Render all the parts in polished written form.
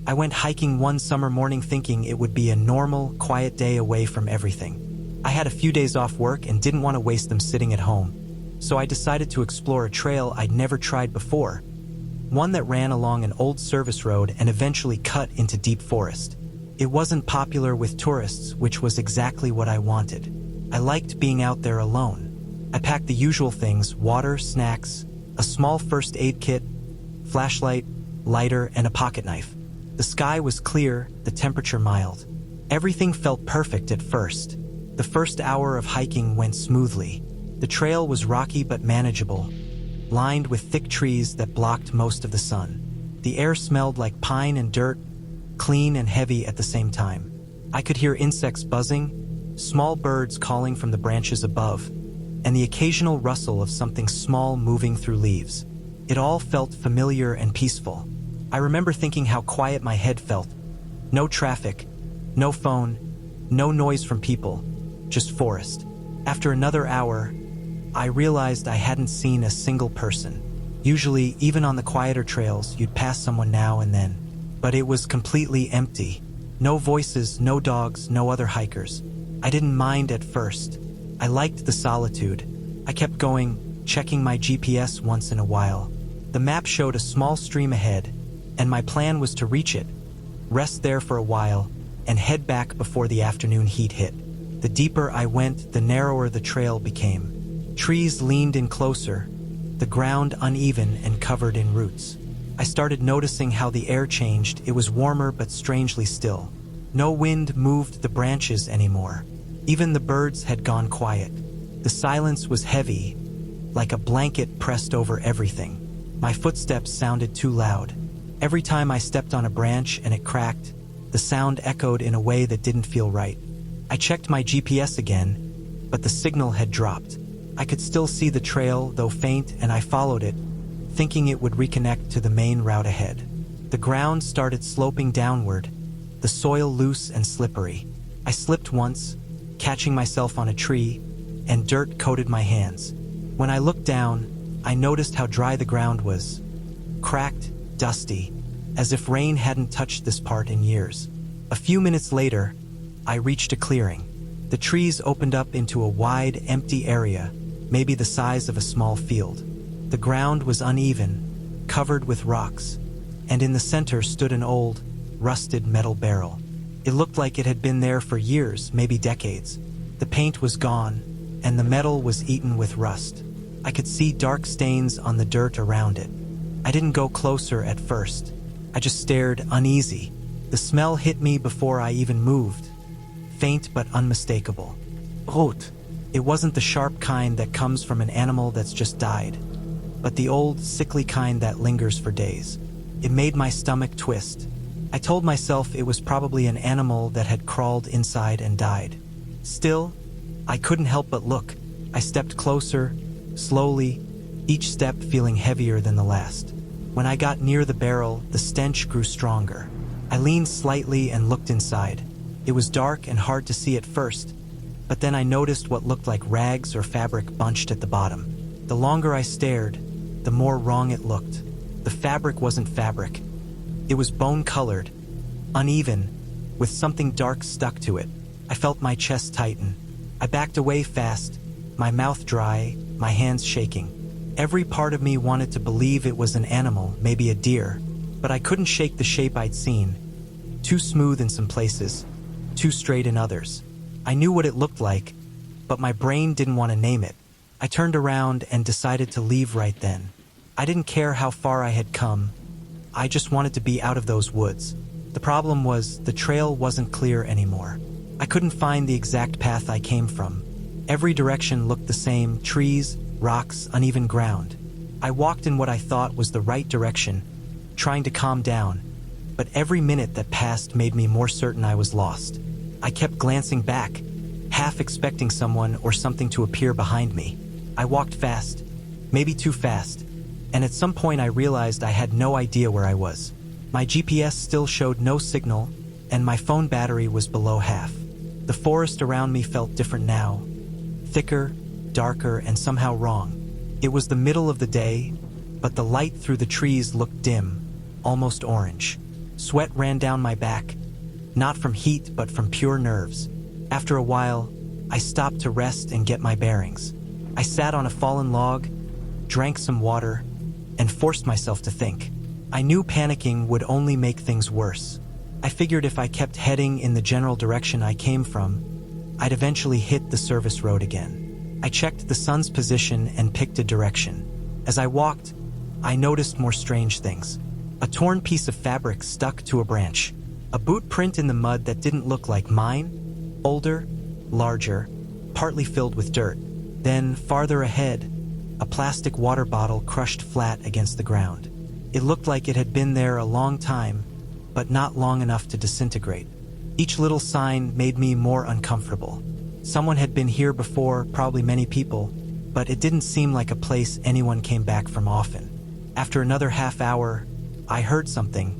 I went hiking one summer morning thinking it would be a normal, quiet day away from everything. I had a few days off work and didn't want to waste them sitting at home. So I decided to explore a trail I'd never tried before, one that ran along an old service road and eventually cut into deep forest. It wasn't popular with tourists, which was exactly what I wanted. I liked being out there alone. I packed the usual things: water, snacks, a small first aid kit, flashlight, lighter, and a pocket knife. The sky was clear, the temperature mild. Everything felt perfect at first. The first hour of hiking went smoothly. The trail was rocky but manageable, lined with thick trees that blocked most of the sun. The air smelled like pine and dirt, clean and heavy at the same time. I could hear insects buzzing, small birds calling from the branches above, and the occasional rustle of something small moving through leaves. It all felt familiar and peaceful. I remember thinking how quiet my head felt. No traffic, no phone, no noise from people, just forest. After another hour, I realized I hadn't seen a single person. Usually, even on the quieter trails, you'd pass someone now and then. But it was completely empty. No voices, no dogs, no other hikers. I didn't mind at first. I liked the solitude. I kept going, checking my GPS once in a while. The map showed a small stream ahead, and my plan was to reach it, rest there for a while, and head back before the afternoon heat hit. The deeper I went, the narrower the trail became. Trees leaned in closer, the ground uneven and covered in roots. I started noticing how the air changed. It was warmer but strangely still. No wind moved the branches anymore. Even the birds had gone quiet. The silence was heavy, like a blanket pressed over everything. My footsteps sounded too loud. Every time I stepped on a branch and it cracked, the sound echoed in a way that didn't feel right. I checked my GPS again, but the signal had dropped. I could still see the trail, though faint, and I followed it, thinking it would reconnect to the main route ahead. The ground started sloping downward, the soil loose and slippery. I slipped once, catching myself on a tree, and dirt coated my hands. When I looked down, I noticed how dry the ground was. Cracked, dusty, as if rain hadn't touched this part in years. A few minutes later, I reached a clearing. The trees opened up into a wide, empty area, maybe the size of a small field. The ground was uneven, covered with rocks, and in the center stood an old, rusted metal barrel. It looked like it had been there for years, maybe decades. The paint was gone, and the metal was eaten with rust. I could see dark stains on the dirt around it. I didn't go closer at first. I just stared, uneasy. The smell hit me before I even moved. Faint but unmistakable. Rot. It wasn't the sharp kind that comes from an animal that's just died, but the old, sickly kind that lingers for days. It made my stomach twist. I told myself it was probably an animal that had crawled inside and died. Still, I couldn't help but look. I stepped closer, slowly, each step feeling heavier than the last. When I got near the barrel, the stench grew stronger. I leaned slightly and looked inside. It was dark and hard to see at first, but then I noticed what looked like rags or fabric bunched at the bottom. The longer I stared, the more wrong it looked. The fabric wasn't fabric. It was bone-colored, uneven, with something dark stuck to it. I felt my chest tighten. I backed away fast, my mouth dry, my hands shaking. Every part of me wanted to believe it was an animal, maybe a deer, but I couldn't shake the shape I'd seen. Too smooth in some places, too straight in others. I knew what it looked like, but my brain didn't want to name it. I turned around and decided to leave right then. I didn't care how far I had come. I just wanted to be out of those woods. The problem was, the trail wasn't clear anymore. I couldn't find the exact path I came from. Every direction looked the same: trees, rocks, uneven ground. I walked in what I thought was the right direction, trying to calm down, but every minute that passed made me more certain I was lost. I kept glancing back, half expecting someone or something to appear behind me. I walked fast, maybe too fast, and at some point I realized I had no idea where I was. My GPS still showed no signal, and my phone battery was below half. The forest around me felt different now, thicker, darker, and somehow wrong. It was the middle of the day, but the light through the trees looked dim, almost orange. Sweat ran down my back, not from heat but from pure nerves. After a while, I stopped to rest and get my bearings. I sat on a fallen log, drank some water, and forced myself to think. I knew panicking would only make things worse. I figured if I kept heading in the general direction I came from, I'd eventually hit the service road again. I checked the sun's position and picked a direction. As I walked, I noticed more strange things. A torn piece of fabric stuck to a branch. A boot print in the mud that didn't look like mine. Older, larger, partly filled with dirt. Then, farther ahead, a plastic water bottle crushed flat against the ground. It looked like it had been there a long time, but not long enough to disintegrate. Each little sign made me more uncomfortable. Someone had been here before, probably many people, but it didn't seem like a place anyone came back from often. After another half hour, I heard something,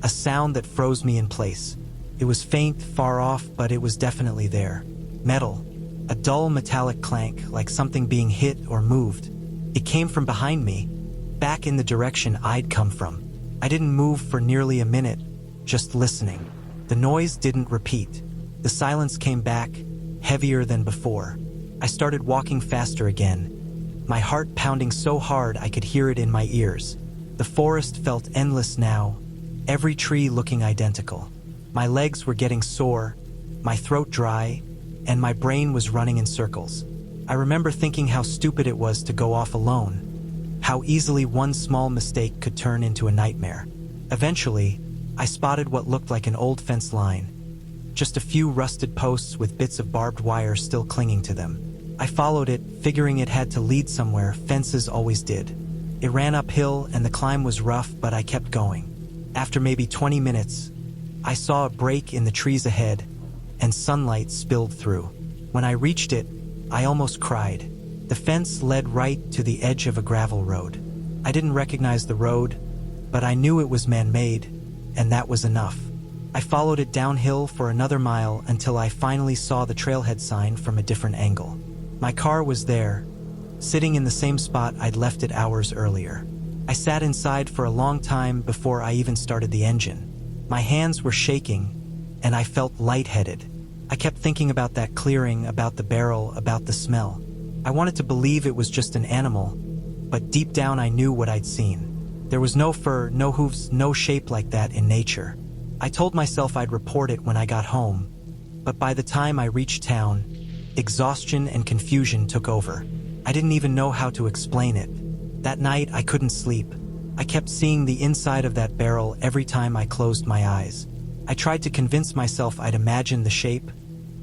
a sound that froze me in place. It was faint, far off, but it was definitely there. Metal, a dull metallic clank, like something being hit or moved. It came from behind me, back in the direction I'd come from. I didn't move for nearly a minute, just listening. The noise didn't repeat. The silence came back, heavier than before. I started walking faster again, my heart pounding so hard I could hear it in my ears. The forest felt endless now, every tree looking identical. My legs were getting sore, my throat dry, and my brain was running in circles. I remember thinking how stupid it was to go off alone, how easily one small mistake could turn into a nightmare. Eventually, I spotted what looked like an old fence line, just a few rusted posts with bits of barbed wire still clinging to them. I followed it, figuring it had to lead somewhere. Fences always did. It ran uphill and the climb was rough, but I kept going. After maybe 20 minutes, I saw a break in the trees ahead, and sunlight spilled through. When I reached it, I almost cried. The fence led right to the edge of a gravel road. I didn't recognize the road, but I knew it was man-made, and that was enough. I followed it downhill for another mile until I finally saw the trailhead sign from a different angle. My car was there, sitting in the same spot I'd left it hours earlier. I sat inside for a long time before I even started the engine. My hands were shaking, and I felt lightheaded. I kept thinking about that clearing, about the barrel, about the smell. I wanted to believe it was just an animal, but deep down I knew what I'd seen. There was no fur, no hooves, no shape like that in nature. I told myself I'd report it when I got home, but by the time I reached town, exhaustion and confusion took over. I didn't even know how to explain it. That night I couldn't sleep. I kept seeing the inside of that barrel every time I closed my eyes. I tried to convince myself I'd imagined the shape,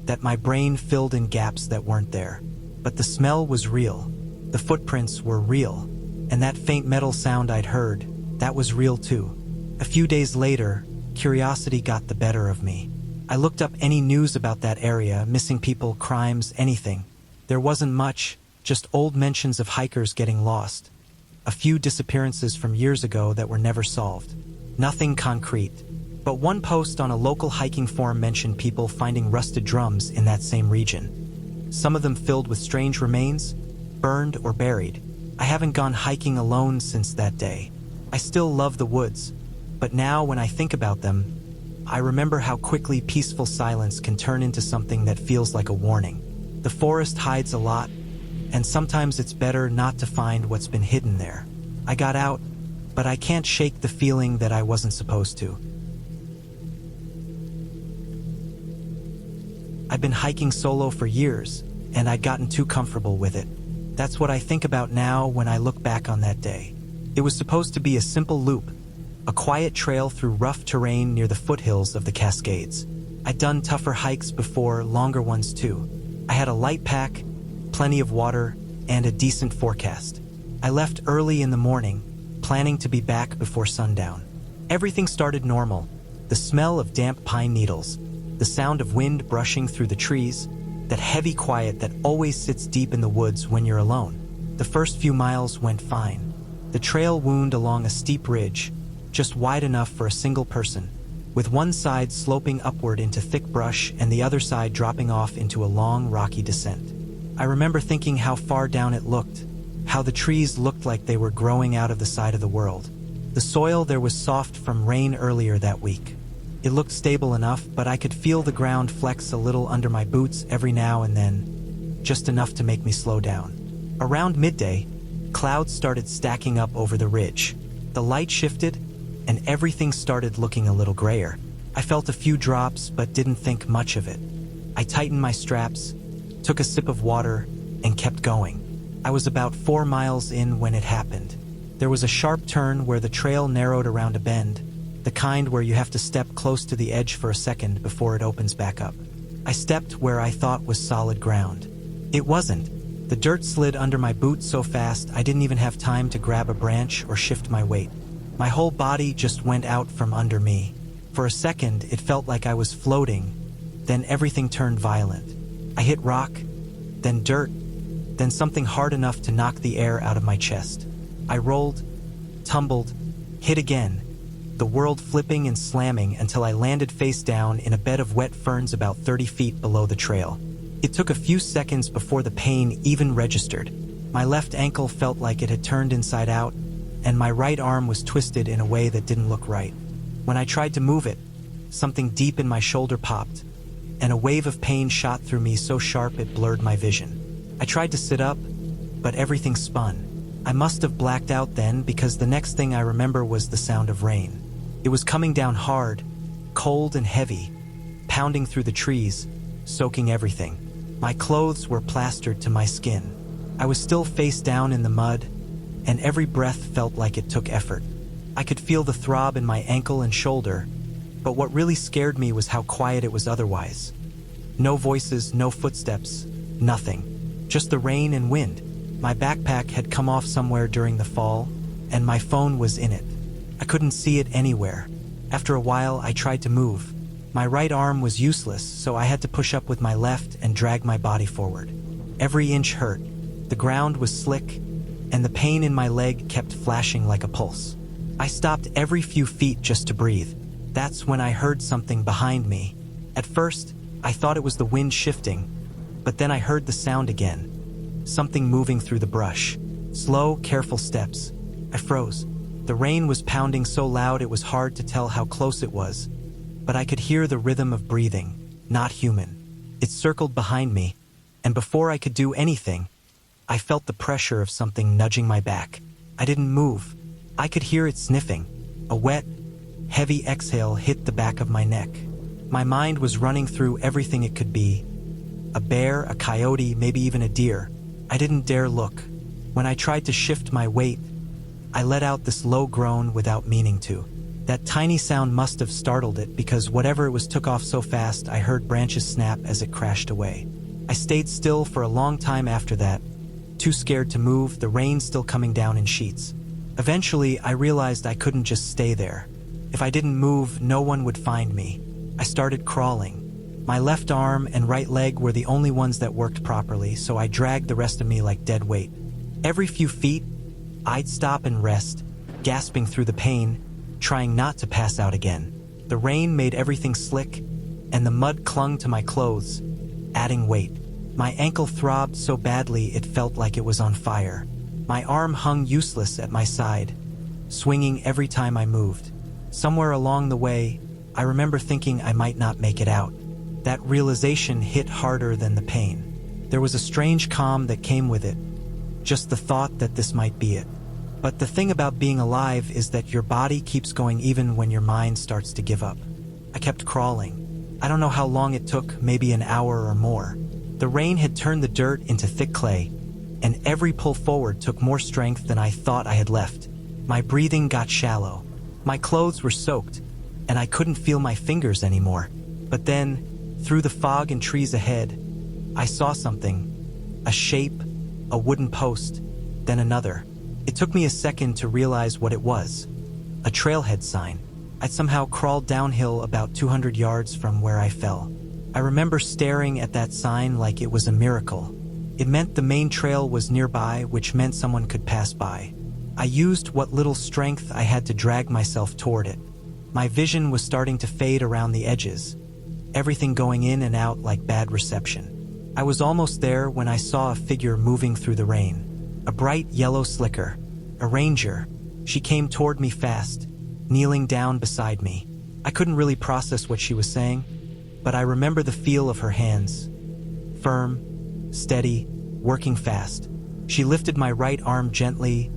that my brain filled in gaps that weren't there. But the smell was real. The footprints were real. And that faint metal sound I'd heard, that was real too. A few days later, curiosity got the better of me. I looked up any news about that area, missing people, crimes, anything. There wasn't much, just old mentions of hikers getting lost. A few disappearances from years ago that were never solved. Nothing concrete. But one post on a local hiking forum mentioned people finding rusted drums in that same region. Some of them filled with strange remains, burned or buried. I haven't gone hiking alone since that day. I still love the woods, but now when I think about them, I remember how quickly peaceful silence can turn into something that feels like a warning. The forest hides a lot, and sometimes it's better not to find what's been hidden there. I got out, but I can't shake the feeling that I wasn't supposed to. I've been hiking solo for years, and I'd gotten too comfortable with it. That's what I think about now when I look back on that day. It was supposed to be a simple loop, a quiet trail through rough terrain near the foothills of the Cascades. I'd done tougher hikes before, longer ones too. I had a light pack, plenty of water, and a decent forecast. I left early in the morning, planning to be back before sundown. Everything started normal. The smell of damp pine needles, the sound of wind brushing through the trees, that heavy quiet that always sits deep in the woods when you're alone. The first few miles went fine. The trail wound along a steep ridge, just wide enough for a single person, with one side sloping upward into thick brush and the other side dropping off into a long, rocky descent. I remember thinking how far down it looked, how the trees looked like they were growing out of the side of the world. The soil there was soft from rain earlier that week. It looked stable enough, but I could feel the ground flex a little under my boots every now and then, just enough to make me slow down. Around midday, clouds started stacking up over the ridge. The light shifted, and everything started looking a little grayer. I felt a few drops, but didn't think much of it. I tightened my straps, took a sip of water, and kept going. I was about 4 miles in when it happened. There was a sharp turn where the trail narrowed around a bend, the kind where you have to step close to the edge for a second before it opens back up. I stepped where I thought was solid ground. It wasn't. The dirt slid under my boots so fast I didn't even have time to grab a branch or shift my weight. My whole body just went out from under me. For a second, it felt like I was floating, then everything turned violent. I hit rock, then dirt, then something hard enough to knock the air out of my chest. I rolled, tumbled, hit again, the world flipping and slamming until I landed face down in a bed of wet ferns about 30 feet below the trail. It took a few seconds before the pain even registered. My left ankle felt like it had turned inside out, and my right arm was twisted in a way that didn't look right. When I tried to move it, something deep in my shoulder popped, and a wave of pain shot through me so sharp it blurred my vision. I tried to sit up, but everything spun. I must have blacked out then, because the next thing I remember was the sound of rain. It was coming down hard, cold and heavy, pounding through the trees, soaking everything. My clothes were plastered to my skin. I was still face down in the mud, and every breath felt like it took effort. I could feel the throb in my ankle and shoulder, but what really scared me was how quiet it was otherwise. No voices, no footsteps, nothing. Just the rain and wind. My backpack had come off somewhere during the fall, and my phone was in it. I couldn't see it anywhere. After a while, I tried to move. My right arm was useless, so I had to push up with my left and drag my body forward. Every inch hurt. The ground was slick, and the pain in my leg kept flashing like a pulse. I stopped every few feet just to breathe. That's when I heard something behind me. At first, I thought it was the wind shifting, but then I heard the sound again. Something moving through the brush. Slow, careful steps. I froze. The rain was pounding so loud it was hard to tell how close it was, but I could hear the rhythm of breathing, not human. It circled behind me, and before I could do anything, I felt the pressure of something nudging my back. I didn't move. I could hear it sniffing. A wet, heavy exhale hit the back of my neck. My mind was running through everything it could be. A bear, a coyote, maybe even a deer. I didn't dare look. When I tried to shift my weight, I let out this low groan without meaning to. That tiny sound must have startled it, because whatever it was took off so fast I heard branches snap as it crashed away. I stayed still for a long time after that, too scared to move, the rain still coming down in sheets. Eventually, I realized I couldn't just stay there. If I didn't move, no one would find me. I started crawling. My left arm and right leg were the only ones that worked properly, so I dragged the rest of me like dead weight. Every few feet, I'd stop and rest, gasping through the pain, trying not to pass out again. The rain made everything slick, and the mud clung to my clothes, adding weight. My ankle throbbed so badly it felt like it was on fire. My arm hung useless at my side, swinging every time I moved. Somewhere along the way, I remember thinking I might not make it out. That realization hit harder than the pain. There was a strange calm that came with it, just the thought that this might be it. But the thing about being alive is that your body keeps going even when your mind starts to give up. I kept crawling. I don't know how long it took, maybe an hour or more. The rain had turned the dirt into thick clay, and every pull forward took more strength than I thought I had left. My breathing got shallow. My clothes were soaked, and I couldn't feel my fingers anymore. But then, through the fog and trees ahead, I saw something. A shape, a wooden post, then another. It took me a second to realize what it was. A trailhead sign. I'd somehow crawled downhill about 200 yards from where I fell. I remember staring at that sign like it was a miracle. It meant the main trail was nearby, which meant someone could pass by. I used what little strength I had to drag myself toward it. My vision was starting to fade around the edges, everything going in and out like bad reception. I was almost there when I saw a figure moving through the rain. A bright yellow slicker. A ranger. She came toward me fast, kneeling down beside me. I couldn't really process what she was saying, but I remember the feel of her hands. Firm, steady, working fast. She lifted my right arm gently,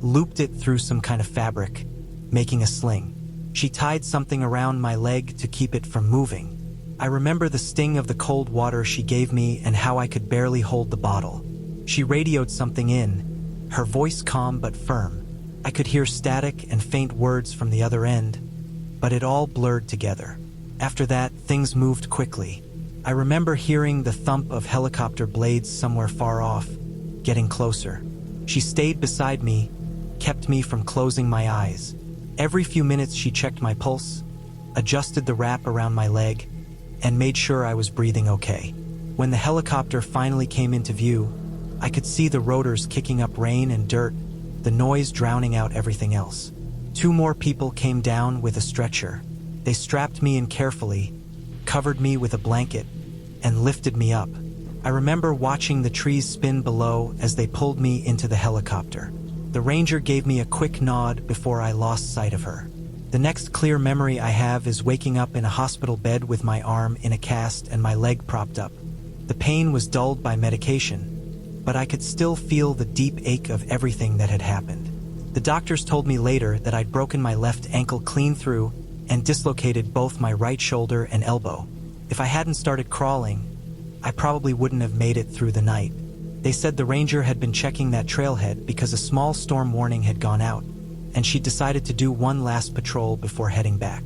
looped it through some kind of fabric, making a sling. She tied something around my leg to keep it from moving. I remember the sting of the cold water she gave me and how I could barely hold the bottle. She radioed something in, her voice calm but firm. I could hear static and faint words from the other end, but it all blurred together. After that, things moved quickly. I remember hearing the thump of helicopter blades somewhere far off, getting closer. She stayed beside me, kept me from closing my eyes. Every few minutes she checked my pulse, adjusted the wrap around my leg, and made sure I was breathing okay. When the helicopter finally came into view, I could see the rotors kicking up rain and dirt, the noise drowning out everything else. 2 more people came down with a stretcher. They strapped me in carefully, covered me with a blanket, and lifted me up. I remember watching the trees spin below as they pulled me into the helicopter. The ranger gave me a quick nod before I lost sight of her. The next clear memory I have is waking up in a hospital bed with my arm in a cast and my leg propped up. The pain was dulled by medication, but I could still feel the deep ache of everything that had happened. The doctors told me later that I'd broken my left ankle clean through and dislocated both my right shoulder and elbow. If I hadn't started crawling, I probably wouldn't have made it through the night. They said the ranger had been checking that trailhead because a small storm warning had gone out, and she'd decided to do one last patrol before heading back.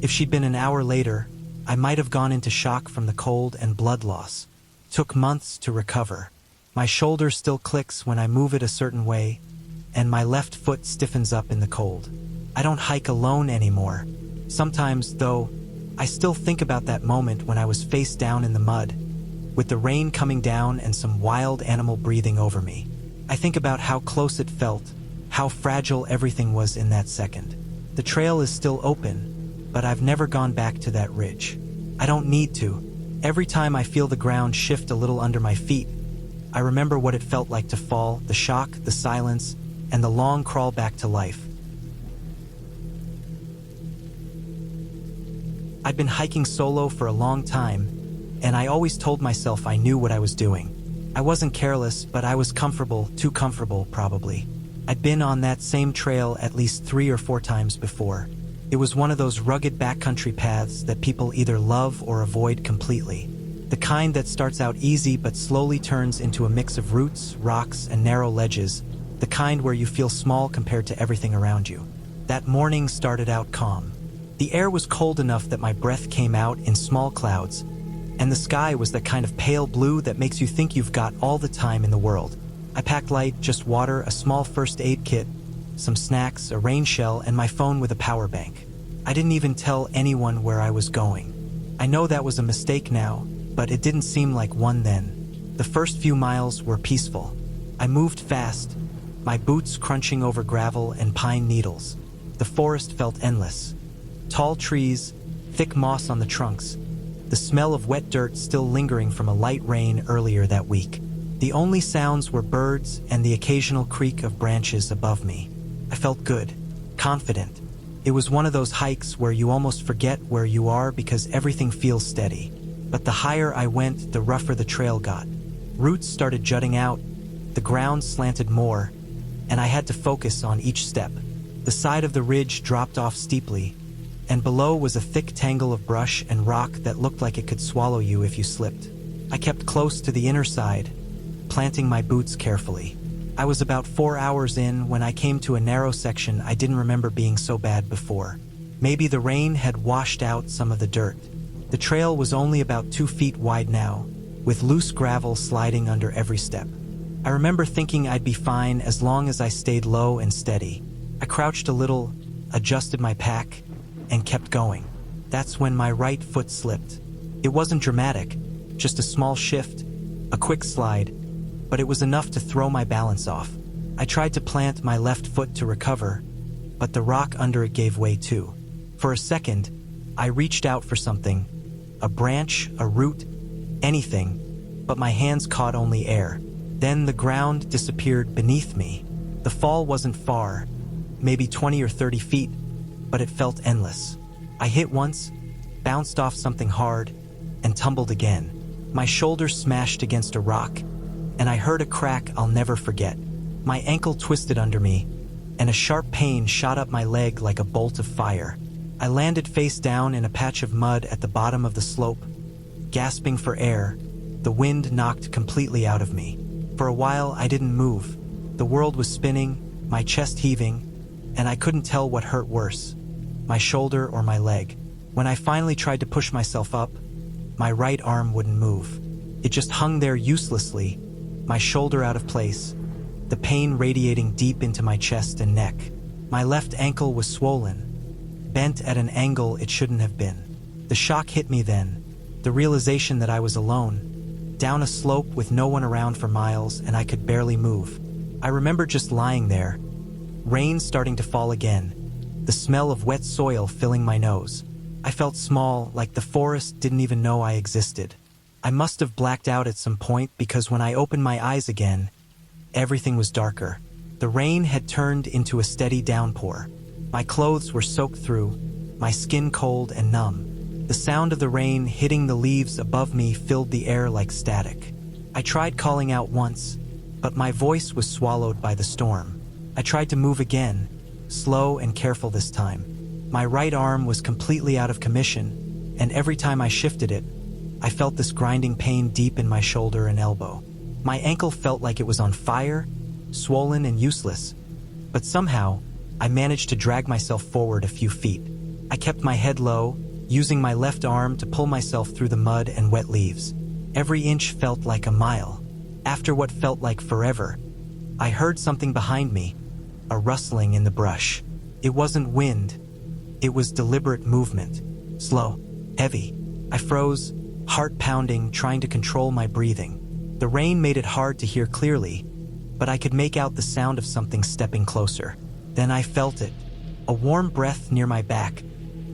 If she'd been an hour later, I might have gone into shock from the cold and blood loss. Took months to recover. My shoulder still clicks when I move it a certain way, and my left foot stiffens up in the cold. I don't hike alone anymore. Sometimes, though, I still think about that moment when I was face down in the mud, with the rain coming down and some wild animal breathing over me. I think about how close it felt, how fragile everything was in that second. The trail is still open, but I've never gone back to that ridge. I don't need to. Every time I feel the ground shift a little under my feet, I remember what it felt like to fall, the shock, the silence, and the long crawl back to life. I'd been hiking solo for a long time, and I always told myself I knew what I was doing. I wasn't careless, but I was comfortable, too comfortable, probably. I'd been on that same trail at least 3 or 4 times before. It was one of those rugged backcountry paths that people either love or avoid completely. The kind that starts out easy but slowly turns into a mix of roots, rocks, and narrow ledges. The kind where you feel small compared to everything around you. That morning started out calm. The air was cold enough that my breath came out in small clouds, and the sky was that kind of pale blue that makes you think you've got all the time in the world. I packed light, just water, a small first aid kit, some snacks, a rain shell, and my phone with a power bank. I didn't even tell anyone where I was going. I know that was a mistake now, but it didn't seem like one then. The first few miles were peaceful. I moved fast, my boots crunching over gravel and pine needles. The forest felt endless. Tall trees, thick moss on the trunks, the smell of wet dirt still lingering from a light rain earlier that week. The only sounds were birds and the occasional creak of branches above me. I felt good, confident. It was one of those hikes where you almost forget where you are because everything feels steady. But the higher I went, the rougher the trail got. Roots started jutting out, the ground slanted more, and I had to focus on each step. The side of the ridge dropped off steeply, and below was a thick tangle of brush and rock that looked like it could swallow you if you slipped. I kept close to the inner side, planting my boots carefully. I was about 4 hours in when I came to a narrow section I didn't remember being so bad before. Maybe the rain had washed out some of the dirt. The trail was only about 2 feet wide now, with loose gravel sliding under every step. I remember thinking I'd be fine as long as I stayed low and steady. I crouched a little, adjusted my pack, and kept going. That's when my right foot slipped. It wasn't dramatic, just a small shift, a quick slide, but it was enough to throw my balance off. I tried to plant my left foot to recover, but the rock under it gave way too. For a second, I reached out for something, a branch, a root, anything, but my hands caught only air. Then the ground disappeared beneath me. The fall wasn't far, maybe 20 or 30 feet, but it felt endless. I hit once, bounced off something hard, and tumbled again. My shoulder smashed against a rock, and I heard a crack I'll never forget. My ankle twisted under me, and a sharp pain shot up my leg like a bolt of fire. I landed face down in a patch of mud at the bottom of the slope, gasping for air. The wind knocked completely out of me. For a while, I didn't move. The world was spinning, my chest heaving, and I couldn't tell what hurt worse, my shoulder or my leg. When I finally tried to push myself up, my right arm wouldn't move. It just hung there uselessly, my shoulder out of place, the pain radiating deep into my chest and neck. My left ankle was swollen, bent at an angle it shouldn't have been. The shock hit me then, the realization that I was alone, down a slope with no one around for miles, and I could barely move. I remember just lying there, rain starting to fall again, the smell of wet soil filling my nose. I felt small, like the forest didn't even know I existed. I must have blacked out at some point because when I opened my eyes again, everything was darker. The rain had turned into a steady downpour. My clothes were soaked through, my skin cold and numb. The sound of the rain hitting the leaves above me filled the air like static. I tried calling out once, but my voice was swallowed by the storm. I tried to move again, slow and careful this time. My right arm was completely out of commission, and every time I shifted it, I felt this grinding pain deep in my shoulder and elbow. My ankle felt like it was on fire, swollen and useless, but somehow, I managed to drag myself forward a few feet. I kept my head low, using my left arm to pull myself through the mud and wet leaves. Every inch felt like a mile. After what felt like forever, I heard something behind me, a rustling in the brush. It wasn't wind. It was deliberate movement, slow, heavy. I froze, heart pounding, trying to control my breathing. The rain made it hard to hear clearly, but I could make out the sound of something stepping closer. Then I felt it, a warm breath near my back,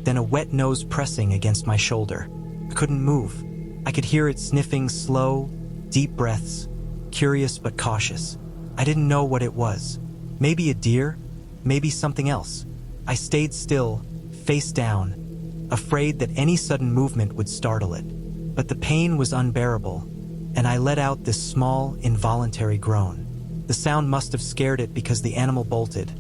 then a wet nose pressing against my shoulder. I couldn't move. I could hear it sniffing slow, deep breaths, curious but cautious. I didn't know what it was. Maybe a deer, maybe something else. I stayed still, face down, afraid that any sudden movement would startle it. But the pain was unbearable, and I let out this small, involuntary groan. The sound must have scared it because the animal bolted.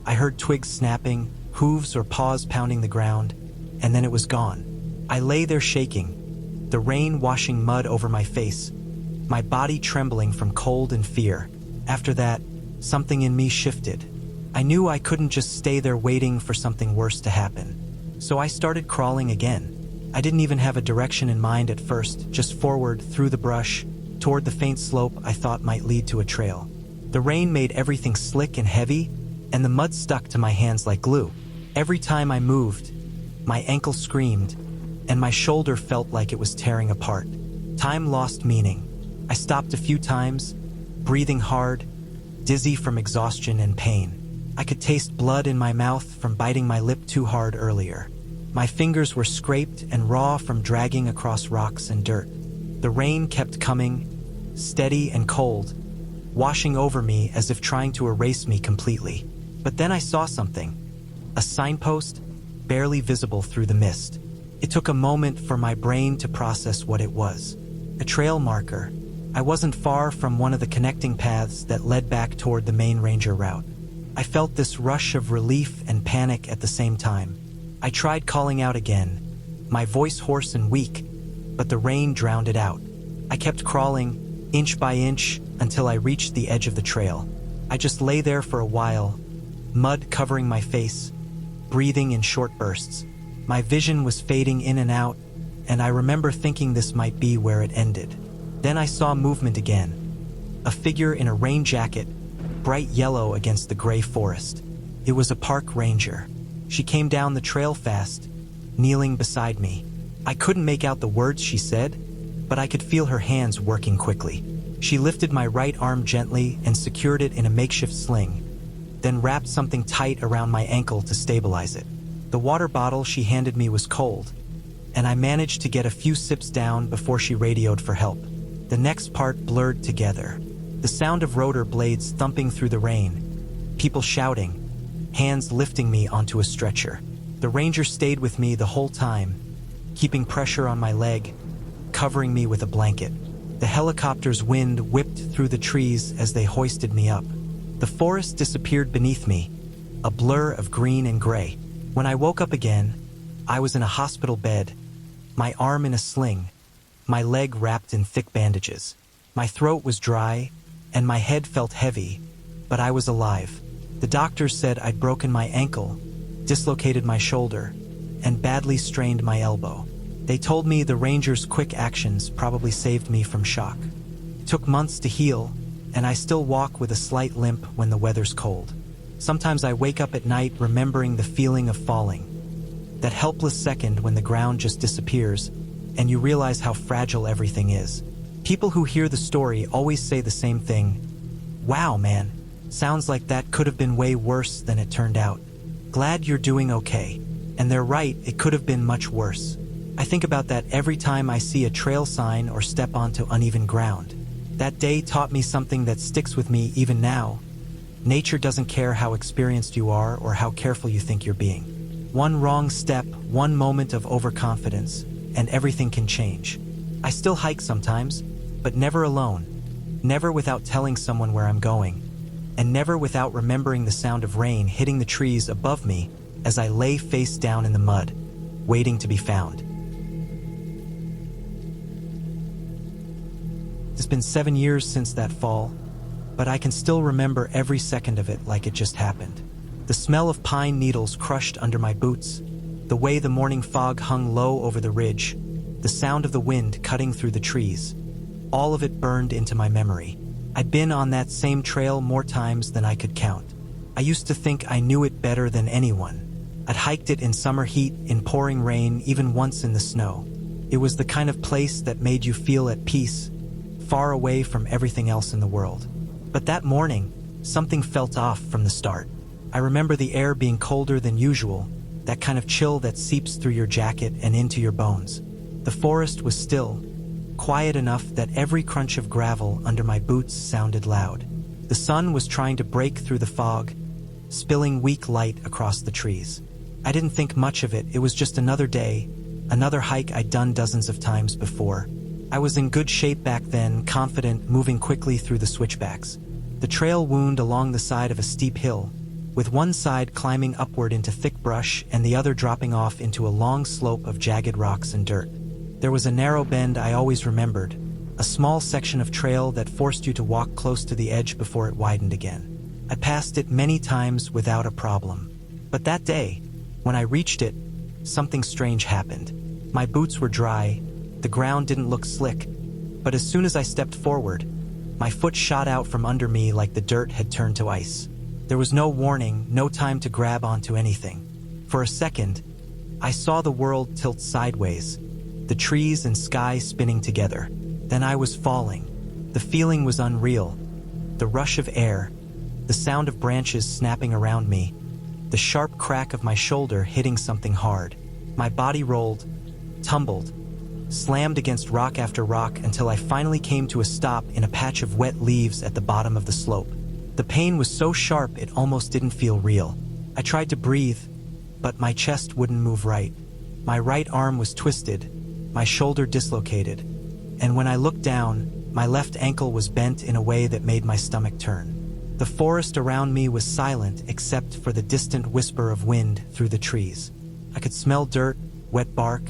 I heard twigs snapping, hooves or paws pounding the ground, and then it was gone. I lay there shaking, the rain washing mud over my face, my body trembling from cold and fear. After that, something in me shifted. I knew I couldn't just stay there waiting for something worse to happen. So I started crawling again. I didn't even have a direction in mind at first, just forward, through the brush, toward the faint slope I thought might lead to a trail. The rain made everything slick and heavy, and the mud stuck to my hands like glue. Every time I moved, my ankle screamed, and my shoulder felt like it was tearing apart. Time lost meaning. I stopped a few times, breathing hard, dizzy from exhaustion and pain. I could taste blood in my mouth from biting my lip too hard earlier. My fingers were scraped and raw from dragging across rocks and dirt. The rain kept coming, steady and cold, washing over me as if trying to erase me completely. But then I saw something. A signpost, barely visible through the mist. It took a moment for my brain to process what it was. A trail marker. I wasn't far from one of the connecting paths that led back toward the main ranger route. I felt this rush of relief and panic at the same time. I tried calling out again, my voice hoarse and weak, but the rain drowned it out. I kept crawling, inch by inch, until I reached the edge of the trail. I just lay there for a while, mud covering my face, breathing in short bursts. My vision was fading in and out, and I remember thinking this might be where it ended. Then I saw movement again. A figure in a rain jacket, bright yellow against the gray forest. It was a park ranger. She came down the trail fast, kneeling beside me. I couldn't make out the words she said, but I could feel her hands working quickly. She lifted my right arm gently and secured it in a makeshift sling, then wrapped something tight around my ankle to stabilize it. The water bottle she handed me was cold, and I managed to get a few sips down before she radioed for help. The next part blurred together. The sound of rotor blades thumping through the rain, people shouting, hands lifting me onto a stretcher. The ranger stayed with me the whole time, keeping pressure on my leg, covering me with a blanket. The helicopter's wind whipped through the trees as they hoisted me up. The forest disappeared beneath me, a blur of green and gray. When I woke up again, I was in a hospital bed, my arm in a sling, my leg wrapped in thick bandages. My throat was dry, and my head felt heavy, but I was alive. The doctors said I'd broken my ankle, dislocated my shoulder, and badly strained my elbow. They told me the ranger's quick actions probably saved me from shock. It took months to heal, and I still walk with a slight limp when the weather's cold. Sometimes I wake up at night remembering the feeling of falling, that helpless second when the ground just disappears, and you realize how fragile everything is. People who hear the story always say the same thing. Wow, man, sounds like that could have been way worse than it turned out. Glad you're doing okay. And they're right, it could have been much worse. I think about that every time I see a trail sign or step onto uneven ground. That day taught me something that sticks with me even now. Nature doesn't care how experienced you are or how careful you think you're being. One wrong step, one moment of overconfidence, and everything can change. I still hike sometimes, but never alone. Never without telling someone where I'm going, and never without remembering the sound of rain hitting the trees above me as I lay face down in the mud, waiting to be found. It's been 7 years since that fall, but I can still remember every second of it like it just happened. The smell of pine needles crushed under my boots, the way the morning fog hung low over the ridge, the sound of the wind cutting through the trees. All of it burned into my memory. I'd been on that same trail more times than I could count. I used to think I knew it better than anyone. I'd hiked it in summer heat, in pouring rain, even once in the snow. It was the kind of place that made you feel at peace, far away from everything else in the world. But that morning, something felt off from the start. I remember the air being colder than usual, that kind of chill that seeps through your jacket and into your bones. The forest was still, quiet enough that every crunch of gravel under my boots sounded loud. The sun was trying to break through the fog, spilling weak light across the trees. I didn't think much of it. It was just another day, another hike I'd done dozens of times before. I was in good shape back then, confident, moving quickly through the switchbacks. The trail wound along the side of a steep hill, with one side climbing upward into thick brush and the other dropping off into a long slope of jagged rocks and dirt. There was a narrow bend I always remembered, a small section of trail that forced you to walk close to the edge before it widened again. I passed it many times without a problem. But that day, when I reached it, something strange happened. My boots were dry, the ground didn't look slick, but as soon as I stepped forward, my foot shot out from under me like the dirt had turned to ice. There was no warning, no time to grab onto anything. For a second, I saw the world tilt sideways, the trees and sky spinning together. Then I was falling. The feeling was unreal. The rush of air, the sound of branches snapping around me, the sharp crack of my shoulder hitting something hard. My body rolled, tumbled, slammed against rock after rock until I finally came to a stop in a patch of wet leaves at the bottom of the slope. The pain was so sharp it almost didn't feel real. I tried to breathe, but my chest wouldn't move right. My right arm was twisted, my shoulder dislocated, and when I looked down, my left ankle was bent in a way that made my stomach turn. The forest around me was silent except for the distant whisper of wind through the trees. I could smell dirt, wet bark,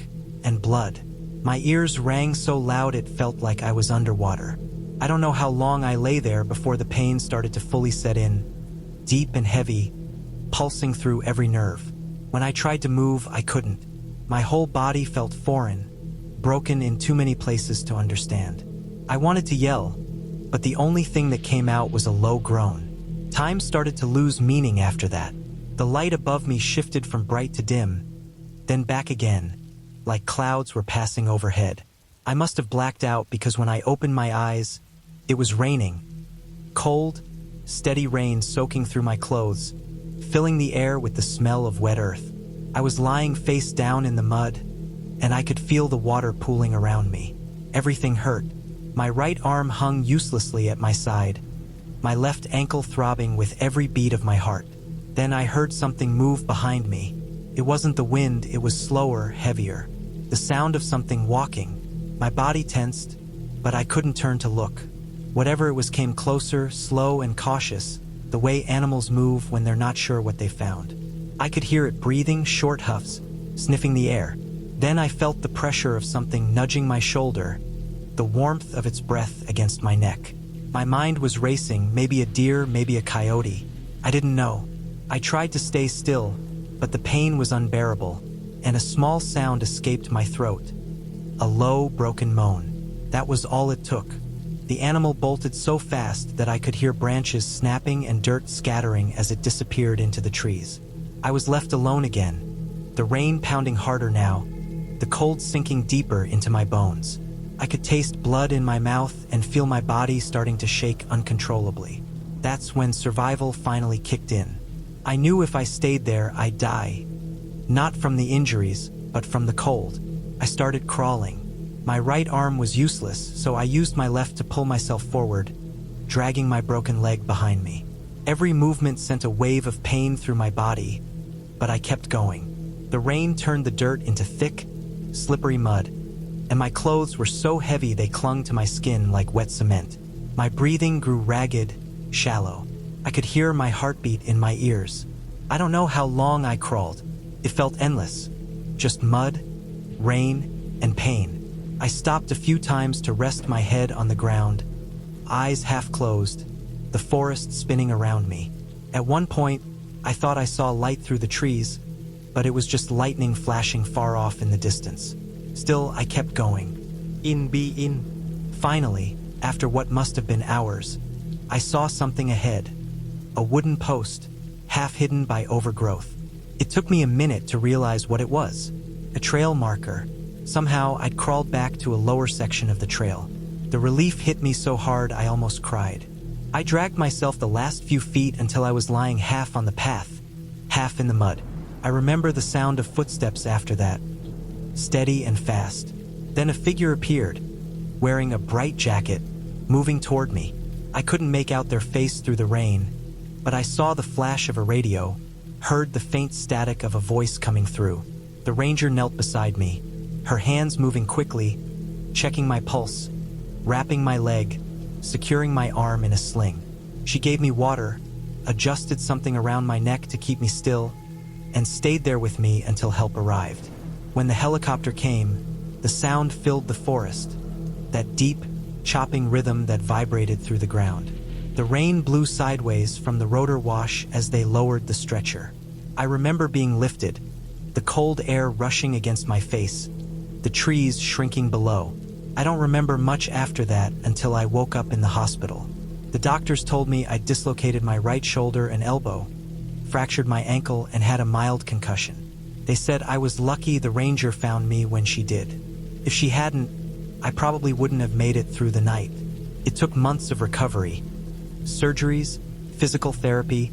and blood. My ears rang so loud it felt like I was underwater. I don't know how long I lay there before the pain started to fully set in, deep and heavy, pulsing through every nerve. When I tried to move, I couldn't. My whole body felt foreign, broken in too many places to understand. I wanted to yell, but the only thing that came out was a low groan. Time started to lose meaning after that. The light above me shifted from bright to dim, then back again, like clouds were passing overhead. I must have blacked out because when I opened my eyes, it was raining. Cold, steady rain soaking through my clothes, filling the air with the smell of wet earth. I was lying face down in the mud, and I could feel the water pooling around me. Everything hurt. My right arm hung uselessly at my side, my left ankle throbbing with every beat of my heart. Then I heard something move behind me. It wasn't the wind, it was slower, heavier. The sound of something walking. My body tensed, but I couldn't turn to look. Whatever it was came closer, slow and cautious, the way animals move when they're not sure what they found. I could hear it breathing, short huffs, sniffing the air. Then I felt the pressure of something nudging my shoulder, the warmth of its breath against my neck. My mind was racing, maybe a deer, maybe a coyote. I didn't know. I tried to stay still, but the pain was unbearable, and a small sound escaped my throat. A low, broken moan. That was all it took. The animal bolted so fast that I could hear branches snapping and dirt scattering as it disappeared into the trees. I was left alone again, the rain pounding harder now, the cold sinking deeper into my bones. I could taste blood in my mouth and feel my body starting to shake uncontrollably. That's when survival finally kicked in. I knew if I stayed there, I'd die. Not from the injuries, but from the cold. I started crawling. My right arm was useless, so I used my left to pull myself forward, dragging my broken leg behind me. Every movement sent a wave of pain through my body, but I kept going. The rain turned the dirt into thick, slippery mud, and my clothes were so heavy they clung to my skin like wet cement. My breathing grew ragged, shallow. I could hear my heartbeat in my ears. I don't know how long I crawled. It felt endless. Just mud, rain, and pain. I stopped a few times to rest my head on the ground, eyes half closed, the forest spinning around me. At one point, I thought I saw light through the trees, but it was just lightning flashing far off in the distance. Still, I kept going. In. Finally, after what must have been hours, I saw something ahead. A wooden post, half hidden by overgrowth. It took me a minute to realize what it was. A trail marker. Somehow, I'd crawled back to a lower section of the trail. The relief hit me so hard I almost cried. I dragged myself the last few feet until I was lying half on the path, half in the mud. I remember the sound of footsteps after that, steady and fast. Then a figure appeared, wearing a bright jacket, moving toward me. I couldn't make out their face through the rain, but I saw the flash of a radio, heard the faint static of a voice coming through. The ranger knelt beside me, her hands moving quickly, checking my pulse, wrapping my leg, securing my arm in a sling. She gave me water, adjusted something around my neck to keep me still, and stayed there with me until help arrived. When the helicopter came, the sound filled the forest, that deep, chopping rhythm that vibrated through the ground. The rain blew sideways from the rotor wash as they lowered the stretcher. I remember being lifted, the cold air rushing against my face, the trees shrinking below. I don't remember much after that until I woke up in the hospital. The doctors told me I'd dislocated my right shoulder and elbow, fractured my ankle, and had a mild concussion. They said I was lucky the ranger found me when she did. If she hadn't, I probably wouldn't have made it through the night. It took months of recovery, surgeries, physical therapy,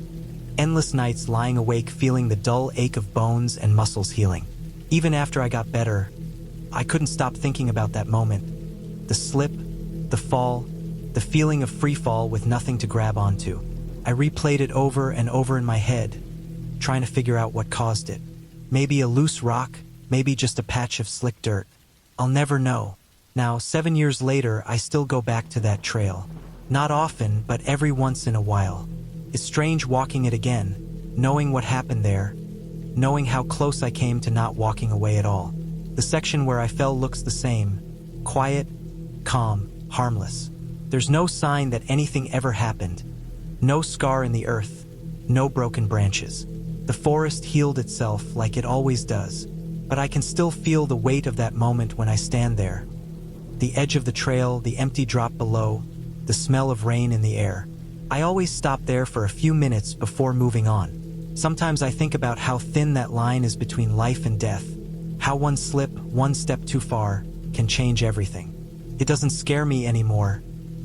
endless nights lying awake feeling the dull ache of bones and muscles healing. Even after I got better, I couldn't stop thinking about that moment. The slip, the fall, the feeling of free fall with nothing to grab onto. I replayed it over and over in my head, trying to figure out what caused it. Maybe a loose rock, maybe just a patch of slick dirt. I'll never know. Now, 7 years later, I still go back to that trail. Not often, but every once in a while. It's strange walking it again, knowing what happened there, knowing how close I came to not walking away at all. The section where I fell looks the same. Quiet, calm, harmless. There's no sign that anything ever happened. No scar in the earth. No broken branches. The forest healed itself like it always does. But I can still feel the weight of that moment when I stand there. The edge of the trail, the empty drop below, the smell of rain in the air. I always stop there for a few minutes before moving on. Sometimes I think about how thin that line is between life and death. How one slip, one step too far, can change everything. It doesn't scare me anymore,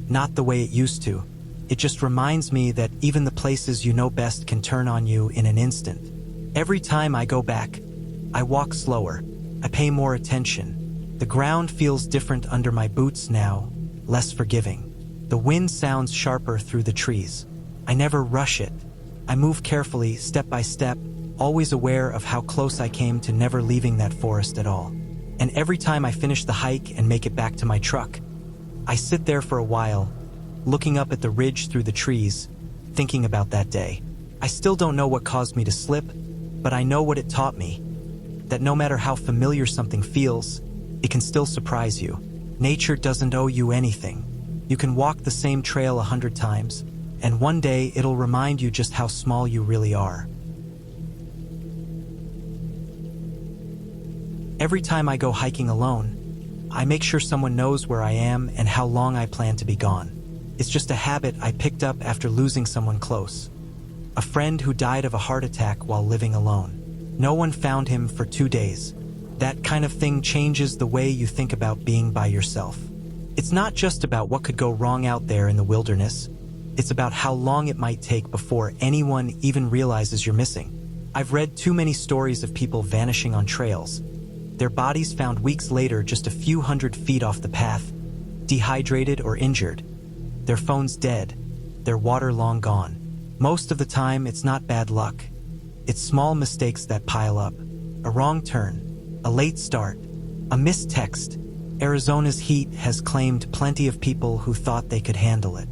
not the way it used to. It just reminds me that even the places you know best can turn on you in an instant. Every time I go back, I walk slower. I pay more attention. The ground feels different under my boots now, less forgiving. The wind sounds sharper through the trees. I never rush it. I move carefully, step by step, always aware of how close I came to never leaving that forest at all. And every time I finish the hike and make it back to my truck, I sit there for a while, looking up at the ridge through the trees, thinking about that day. I still don't know what caused me to slip, but I know what it taught me. That no matter how familiar something feels, it can still surprise you. Nature doesn't owe you anything. You can walk the same trail 100 times, and one day it'll remind you just how small you really are. Every time I go hiking alone, I make sure someone knows where I am and how long I plan to be gone. It's just a habit I picked up after losing someone close. A friend who died of a heart attack while living alone. No one found him for 2 days. That kind of thing changes the way you think about being by yourself. It's not just about what could go wrong out there in the wilderness. It's about how long it might take before anyone even realizes you're missing. I've read too many stories of people vanishing on trails. Their bodies found weeks later just a few hundred feet off the path, dehydrated or injured. Their phones dead, their water long gone. Most of the time, it's not bad luck. It's small mistakes that pile up. A wrong turn, a late start, a missed text. Arizona's heat has claimed plenty of people who thought they could handle it.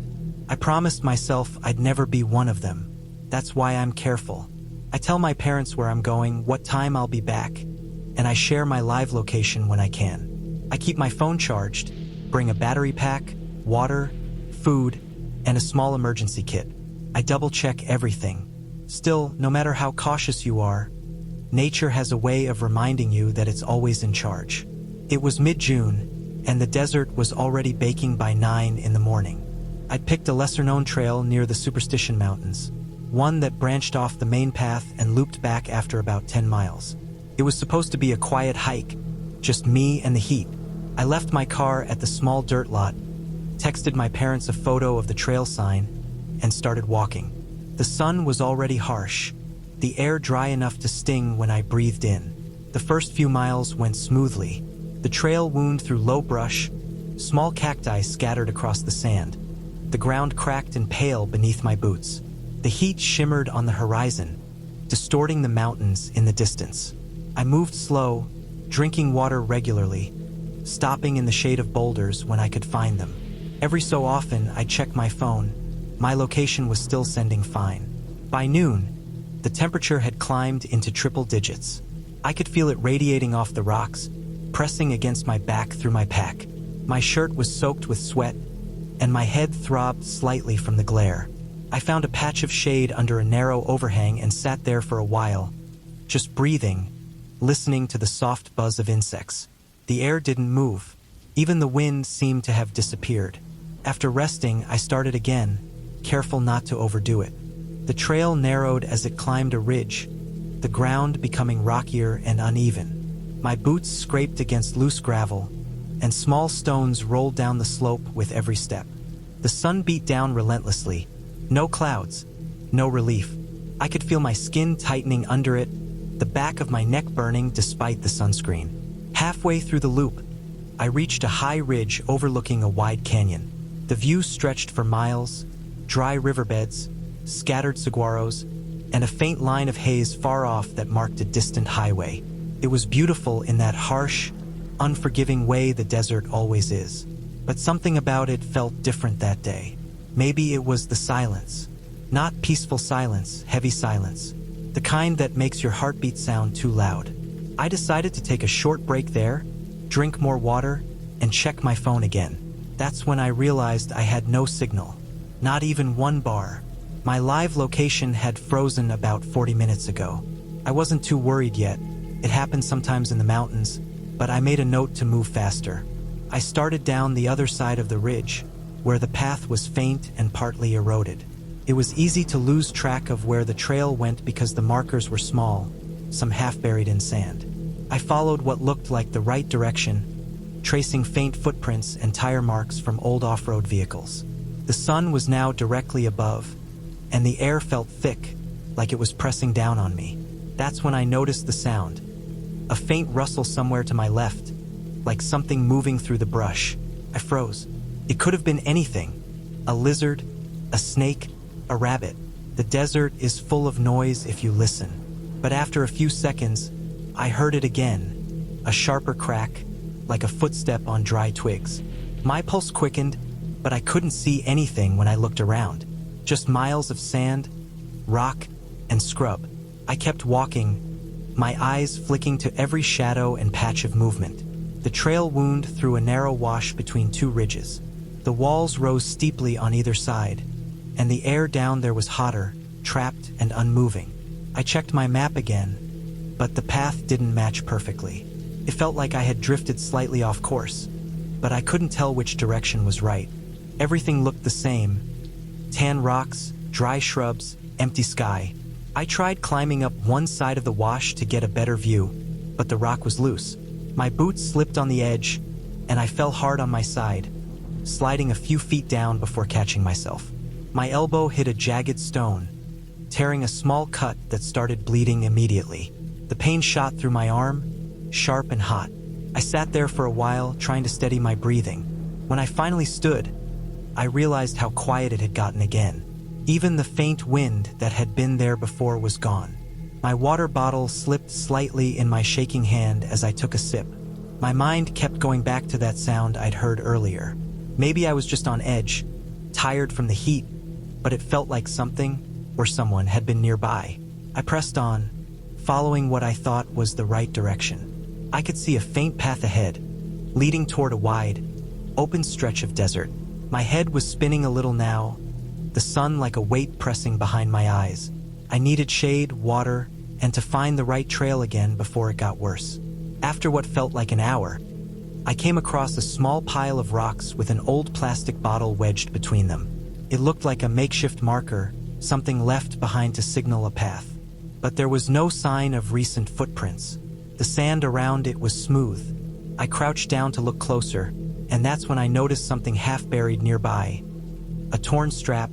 I promised myself I'd never be one of them. That's why I'm careful. I tell my parents where I'm going, what time I'll be back, and I share my live location when I can. I keep my phone charged, bring a battery pack, water, food, and a small emergency kit. I double-check everything. Still, no matter how cautious you are, nature has a way of reminding you that it's always in charge. It was mid-June, and the desert was already baking by 9 in the morning. I'd picked a lesser-known trail near the Superstition Mountains, one that branched off the main path and looped back after about 10 miles. It was supposed to be a quiet hike, just me and the heat. I left my car at the small dirt lot, texted my parents a photo of the trail sign, and started walking. The sun was already harsh, the air dry enough to sting when I breathed in. The first few miles went smoothly. The trail wound through low brush, small cacti scattered across the sand. The ground cracked and pale beneath my boots. The heat shimmered on the horizon, distorting the mountains in the distance. I moved slow, drinking water regularly, stopping in the shade of boulders when I could find them. Every so often, I'd check my phone. My location was still sending fine. By noon, the temperature had climbed into triple digits. I could feel it radiating off the rocks, pressing against my back through my pack. My shirt was soaked with sweat, and my head throbbed slightly from the glare. I found a patch of shade under a narrow overhang and sat there for a while, just breathing, listening to the soft buzz of insects. The air didn't move. Even the wind seemed to have disappeared. After resting, I started again, careful not to overdo it. The trail narrowed as it climbed a ridge, the ground becoming rockier and uneven. My boots scraped against loose gravel, and small stones rolled down the slope with every step. The sun beat down relentlessly. No clouds, no relief. I could feel my skin tightening under it, the back of my neck burning despite the sunscreen. Halfway through the loop, I reached a high ridge overlooking a wide canyon. The view stretched for miles, dry riverbeds, scattered saguaros, and a faint line of haze far off that marked a distant highway. It was beautiful in that harsh, unforgiving way the desert always is. But something about it felt different that day. Maybe it was the silence. Not peaceful silence, heavy silence. The kind that makes your heartbeat sound too loud. I decided to take a short break there, drink more water, and check my phone again. That's when I realized I had no signal. Not even one bar. My live location had frozen about 40 minutes ago. I wasn't too worried yet. It happens sometimes in the mountains, but I made a note to move faster. I started down the other side of the ridge, where the path was faint and partly eroded. It was easy to lose track of where the trail went because the markers were small, some half buried in sand. I followed what looked like the right direction, tracing faint footprints and tire marks from old off-road vehicles. The sun was now directly above, and the air felt thick, like it was pressing down on me. That's when I noticed the sound. A faint rustle somewhere to my left, like something moving through the brush. I froze. It could have been anything. A lizard, a snake, a rabbit. The desert is full of noise if you listen. But after a few seconds, I heard it again, a sharper crack, like a footstep on dry twigs. My pulse quickened, but I couldn't see anything when I looked around. Just miles of sand, rock, and scrub. I kept walking, my eyes flicking to every shadow and patch of movement. The trail wound through a narrow wash between two ridges. The walls rose steeply on either side, and the air down there was hotter, trapped and unmoving. I checked my map again, but the path didn't match perfectly. It felt like I had drifted slightly off course, but I couldn't tell which direction was right. Everything looked the same: tan rocks, dry shrubs, empty sky. I tried climbing up one side of the wash to get a better view, but the rock was loose. My boots slipped on the edge, and I fell hard on my side, sliding a few feet down before catching myself. My elbow hit a jagged stone, tearing a small cut that started bleeding immediately. The pain shot through my arm, sharp and hot. I sat there for a while, trying to steady my breathing. When I finally stood, I realized how quiet it had gotten again. Even the faint wind that had been there before was gone. My water bottle slipped slightly in my shaking hand as I took a sip. My mind kept going back to that sound I'd heard earlier. Maybe I was just on edge, tired from the heat, but it felt like something or someone had been nearby. I pressed on, following what I thought was the right direction. I could see a faint path ahead, leading toward a wide, open stretch of desert. My head was spinning a little now, the sun like a weight pressing behind my eyes. I needed shade, water, and to find the right trail again before it got worse. After what felt like an hour, I came across a small pile of rocks with an old plastic bottle wedged between them. It looked like a makeshift marker, something left behind to signal a path. But there was no sign of recent footprints. The sand around it was smooth. I crouched down to look closer, and that's when I noticed something half buried nearby. A torn strap,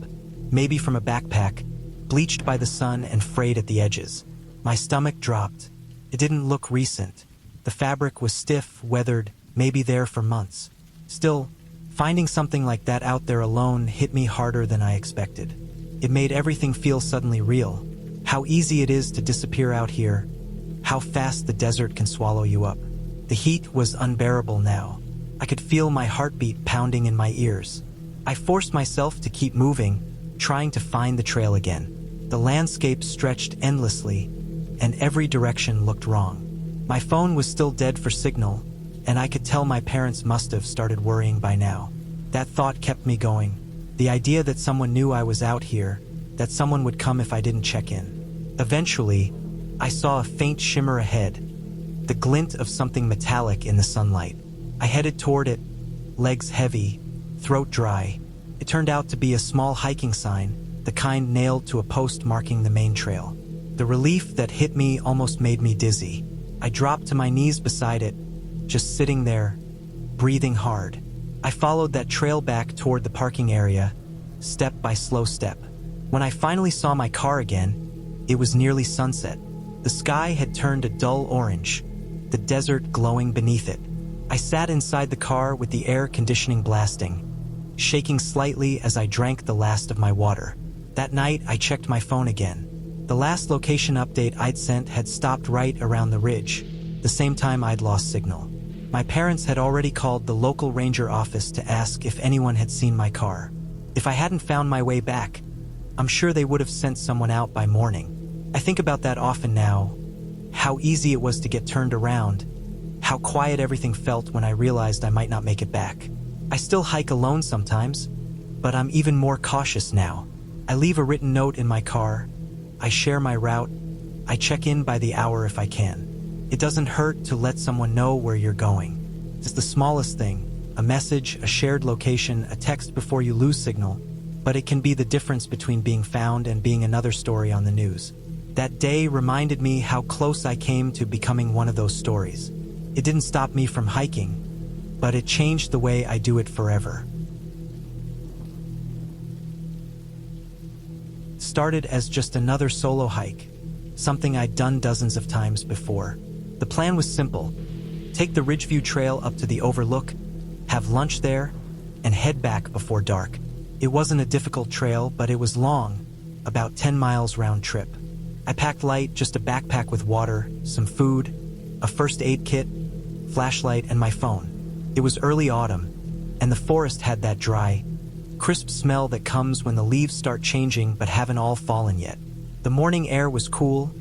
maybe from a backpack, bleached by the sun and frayed at the edges. My stomach dropped. It didn't look recent. The fabric was stiff, weathered, maybe there for months. Still, finding something like that out there alone hit me harder than I expected. It made everything feel suddenly real. How easy it is to disappear out here. How fast the desert can swallow you up. The heat was unbearable now. I could feel my heartbeat pounding in my ears. I forced myself to keep moving, trying to find the trail again. The landscape stretched endlessly, and every direction looked wrong. My phone was still dead for signal, and I could tell my parents must have started worrying by now. That thought kept me going. The idea that someone knew I was out here, that someone would come if I didn't check in. Eventually, I saw a faint shimmer ahead, the glint of something metallic in the sunlight. I headed toward it, legs heavy, throat dry. It turned out to be a small hiking sign, the kind nailed to a post marking the main trail. The relief that hit me almost made me dizzy. I dropped to my knees beside it, just sitting there, breathing hard. I followed that trail back toward the parking area, step by slow step. When I finally saw my car again, it was nearly sunset. The sky had turned a dull orange, the desert glowing beneath it. I sat inside the car with the air conditioning blasting, shaking slightly as I drank the last of my water. That night, I checked my phone again. The last location update I'd sent had stopped right around the ridge, the same time I'd lost signal. My parents had already called the local ranger office to ask if anyone had seen my car. If I hadn't found my way back, I'm sure they would have sent someone out by morning. I think about that often now, how easy it was to get turned around, how quiet everything felt when I realized I might not make it back. I still hike alone sometimes, but I'm even more cautious now. I leave a written note in my car, I share my route, I check in by the hour if I can. It doesn't hurt to let someone know where you're going. It's the smallest thing, a message, a shared location, a text before you lose signal, but it can be the difference between being found and being another story on the news. That day reminded me how close I came to becoming one of those stories. It didn't stop me from hiking, but it changed the way I do it forever. It started as just another solo hike, something I'd done dozens of times before. The plan was simple: take the Ridgeview Trail up to the overlook, have lunch there, and head back before dark. It wasn't a difficult trail, but it was long, about 10 miles round trip. I packed light, just a backpack with water, some food, a first aid kit, flashlight, and my phone. It was early autumn, and the forest had that dry, crisp smell that comes when the leaves start changing but haven't all fallen yet. The morning air was cool,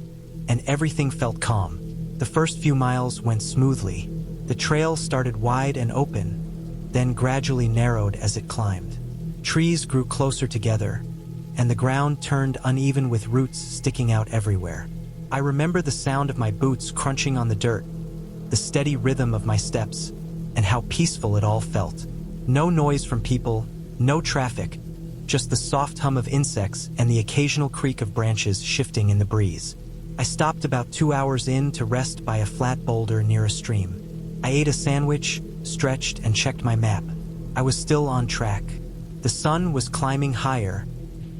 and everything felt calm. The first few miles went smoothly. The trail started wide and open, then gradually narrowed as it climbed. Trees grew closer together, and the ground turned uneven with roots sticking out everywhere. I remember the sound of my boots crunching on the dirt, the steady rhythm of my steps, and how peaceful it all felt. No noise from people, no traffic, just the soft hum of insects and the occasional creak of branches shifting in the breeze. I stopped about 2 hours in to rest by a flat boulder near a stream. I ate a sandwich, stretched, and checked my map. I was still on track. The sun was climbing higher,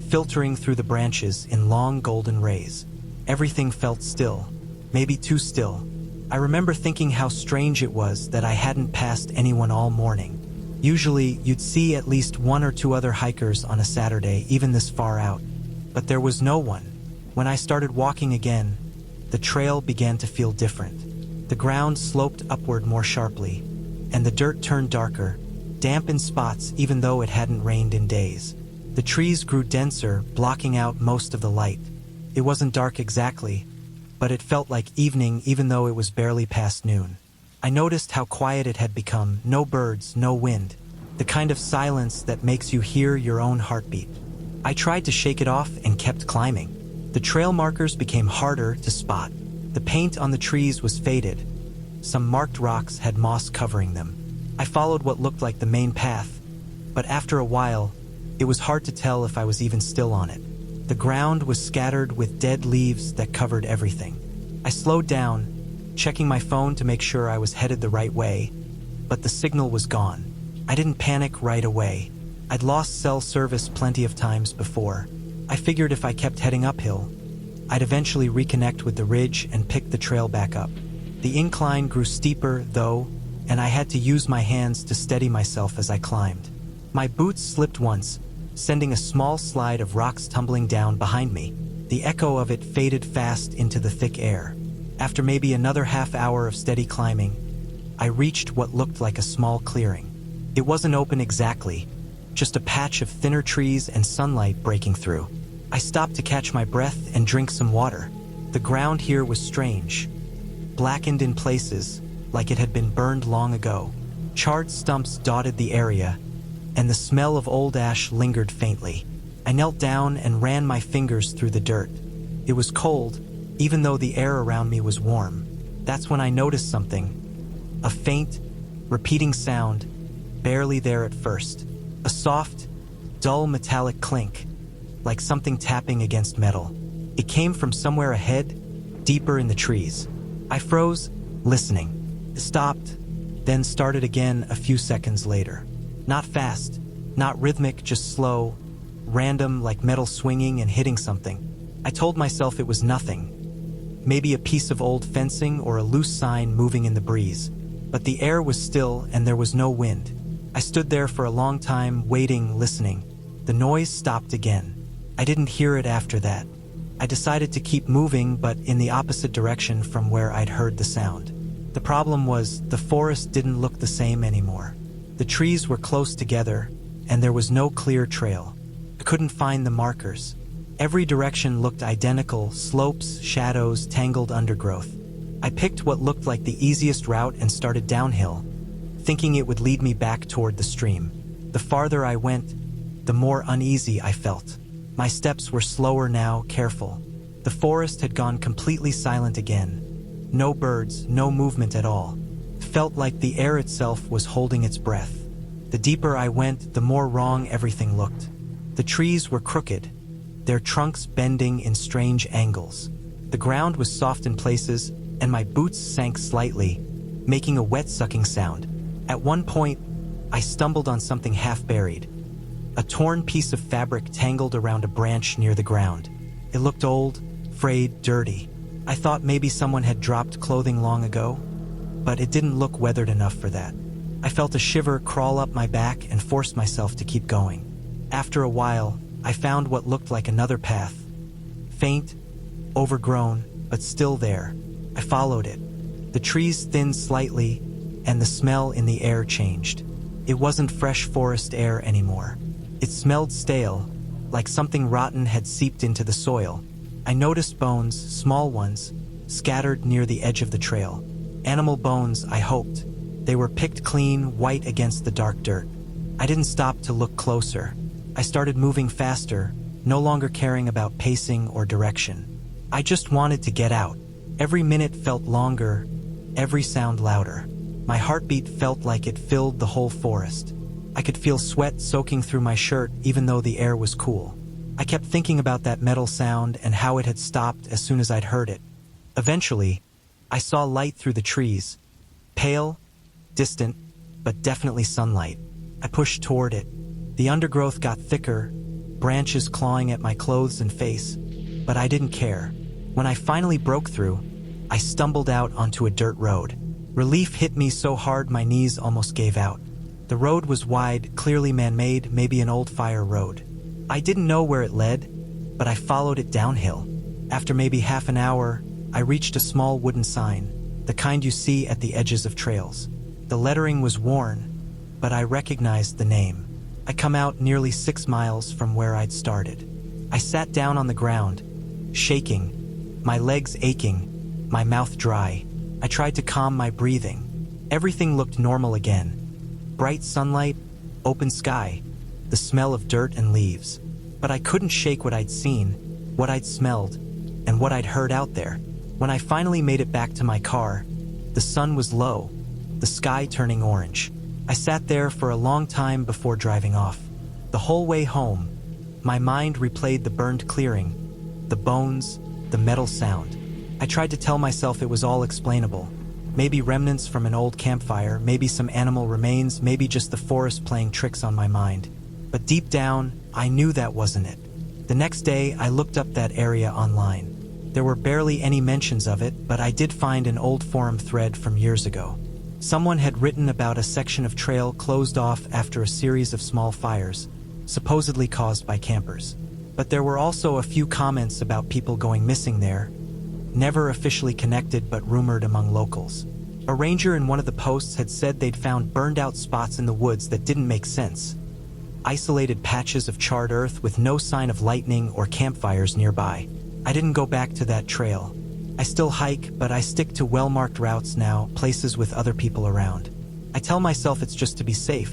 filtering through the branches in long golden rays. Everything felt still, maybe too still. I remember thinking how strange it was that I hadn't passed anyone all morning. Usually, you'd see at least 1 or 2 other hikers on a Saturday, even this far out. But there was no one. When I started walking again, the trail began to feel different. The ground sloped upward more sharply, and the dirt turned darker, damp in spots even though it hadn't rained in days. The trees grew denser, blocking out most of the light. It wasn't dark exactly, but it felt like evening even though it was barely past noon. I noticed how quiet it had become, no birds, no wind, the kind of silence that makes you hear your own heartbeat. I tried to shake it off and kept climbing. The trail markers became harder to spot. The paint on the trees was faded. Some marked rocks had moss covering them. I followed what looked like the main path, but after a while, it was hard to tell if I was even still on it. The ground was scattered with dead leaves that covered everything. I slowed down, checking my phone to make sure I was headed the right way, but the signal was gone. I didn't panic right away. I'd lost cell service plenty of times before. I figured if I kept heading uphill, I'd eventually reconnect with the ridge and pick the trail back up. The incline grew steeper, though, and I had to use my hands to steady myself as I climbed. My boots slipped once, sending a small slide of rocks tumbling down behind me. The echo of it faded fast into the thick air. After maybe another half hour of steady climbing, I reached what looked like a small clearing. It wasn't open exactly, just a patch of thinner trees and sunlight breaking through. I stopped to catch my breath and drink some water. The ground here was strange, blackened in places, like it had been burned long ago. Charred stumps dotted the area, and the smell of old ash lingered faintly. I knelt down and ran my fingers through the dirt. It was cold, even though the air around me was warm. That's when I noticed something. A faint, repeating sound, barely there at first. A soft, dull metallic clink, like something tapping against metal. It came from somewhere ahead, deeper in the trees. I froze, listening. It stopped, then started again a few seconds later. Not fast, not rhythmic, just slow, random, like metal swinging and hitting something. I told myself it was nothing. Maybe a piece of old fencing or a loose sign moving in the breeze. But the air was still and there was no wind. I stood there for a long time, waiting, listening. The noise stopped again. I didn't hear it after that. I decided to keep moving, but in the opposite direction from where I'd heard the sound. The problem was, the forest didn't look the same anymore. The trees were close together, and there was no clear trail. I couldn't find the markers. Every direction looked identical, slopes, shadows, tangled undergrowth. I picked what looked like the easiest route and started downhill, thinking it would lead me back toward the stream. The farther I went, the more uneasy I felt. My steps were slower now, careful. The forest had gone completely silent again. No birds, no movement at all. It felt like the air itself was holding its breath. The deeper I went, the more wrong everything looked. The trees were crooked, their trunks bending in strange angles. The ground was soft in places, and my boots sank slightly, making a wet-sucking sound. At one point, I stumbled on something half-buried. A torn piece of fabric tangled around a branch near the ground. It looked old, frayed, dirty. I thought maybe someone had dropped clothing long ago, but it didn't look weathered enough for that. I felt a shiver crawl up my back and forced myself to keep going. After a while, I found what looked like another path. Faint, overgrown, but still there. I followed it. The trees thinned slightly, and the smell in the air changed. It wasn't fresh forest air anymore. It smelled stale, like something rotten had seeped into the soil. I noticed bones, small ones, scattered near the edge of the trail. Animal bones, I hoped. They were picked clean, white against the dark dirt. I didn't stop to look closer. I started moving faster, no longer caring about pacing or direction. I just wanted to get out. Every minute felt longer, every sound louder. My heartbeat felt like it filled the whole forest. I could feel sweat soaking through my shirt even though the air was cool. I kept thinking about that metal sound and how it had stopped as soon as I'd heard it. Eventually, I saw light through the trees. Pale, distant, but definitely sunlight. I pushed toward it. The undergrowth got thicker, branches clawing at my clothes and face, but I didn't care. When I finally broke through, I stumbled out onto a dirt road. Relief hit me so hard my knees almost gave out. The road was wide, clearly man-made, maybe an old fire road. I didn't know where it led, but I followed it downhill. After maybe half an hour, I reached a small wooden sign, the kind you see at the edges of trails. The lettering was worn, but I recognized the name. I come out nearly 6 miles from where I'd started. I sat down on the ground, shaking, my legs aching, my mouth dry. I tried to calm my breathing. Everything looked normal again. Bright sunlight, open sky, the smell of dirt and leaves. But I couldn't shake what I'd seen, what I'd smelled, and what I'd heard out there. When I finally made it back to my car, the sun was low, the sky turning orange. I sat there for a long time before driving off. The whole way home, my mind replayed the burned clearing, the bones, the metal sound. I tried to tell myself it was all explainable. Maybe remnants from an old campfire, maybe some animal remains, maybe just the forest playing tricks on my mind. But deep down, I knew that wasn't it. The next day, I looked up that area online. There were barely any mentions of it, but I did find an old forum thread from years ago. Someone had written about a section of trail closed off after a series of small fires, supposedly caused by campers. But there were also a few comments about people going missing there, never officially connected but rumored among locals. A ranger in one of the posts had said they'd found burned-out spots in the woods that didn't make sense. Isolated patches of charred earth with no sign of lightning or campfires nearby. I didn't go back to that trail. I still hike, but I stick to well-marked routes now, places with other people around. I tell myself it's just to be safe,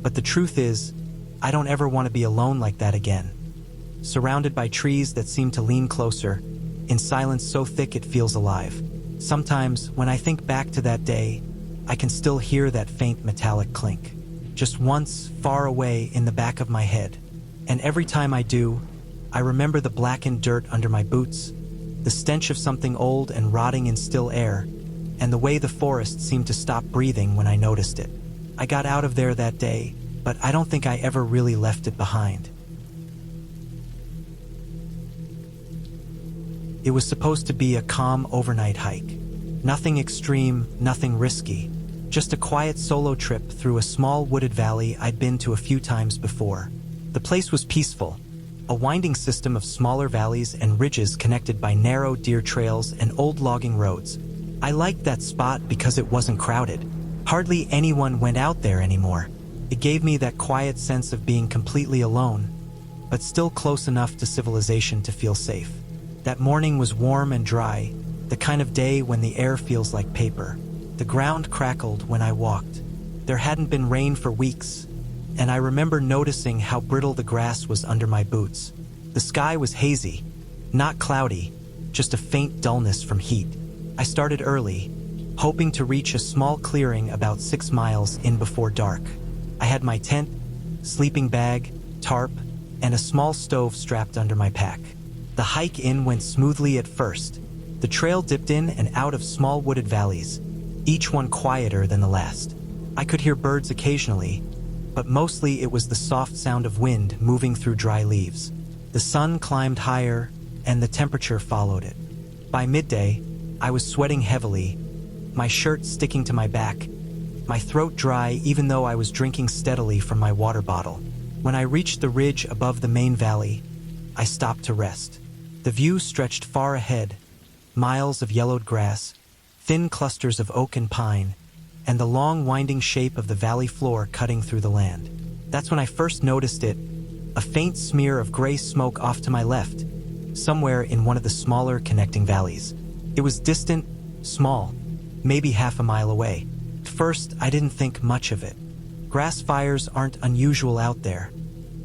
but the truth is, I don't ever want to be alone like that again. Surrounded by trees that seem to lean closer, in silence so thick it feels alive. Sometimes, when I think back to that day, I can still hear that faint metallic clink. Just once, far away in the back of my head. And every time I do, I remember the blackened dirt under my boots, the stench of something old and rotting in still air, and the way the forest seemed to stop breathing when I noticed it. I got out of there that day, but I don't think I ever really left it behind. It was supposed to be a calm overnight hike. Nothing extreme, nothing risky. Just a quiet solo trip through a small wooded valley I'd been to a few times before. The place was peaceful, a winding system of smaller valleys and ridges connected by narrow deer trails and old logging roads. I liked that spot because it wasn't crowded. Hardly anyone went out there anymore. It gave me that quiet sense of being completely alone, but still close enough to civilization to feel safe. That morning was warm and dry, the kind of day when the air feels like paper. The ground crackled when I walked. There hadn't been rain for weeks, and I remember noticing how brittle the grass was under my boots. The sky was hazy, not cloudy, just a faint dullness from heat. I started early, hoping to reach a small clearing about 6 miles in before dark. I had my tent, sleeping bag, tarp, and a small stove strapped under my pack. The hike in went smoothly at first. The trail dipped in and out of small wooded valleys, each one quieter than the last. I could hear birds occasionally, but mostly it was the soft sound of wind moving through dry leaves. The sun climbed higher, and the temperature followed it. By midday, I was sweating heavily, my shirt sticking to my back, my throat dry even though I was drinking steadily from my water bottle. When I reached the ridge above the main valley, I stopped to rest. The view stretched far ahead, miles of yellowed grass, thin clusters of oak and pine, and the long winding shape of the valley floor cutting through the land. That's when I first noticed it, a faint smear of gray smoke off to my left, somewhere in one of the smaller connecting valleys. It was distant, small, maybe half a mile away. At first, I didn't think much of it. Grass fires aren't unusual out there,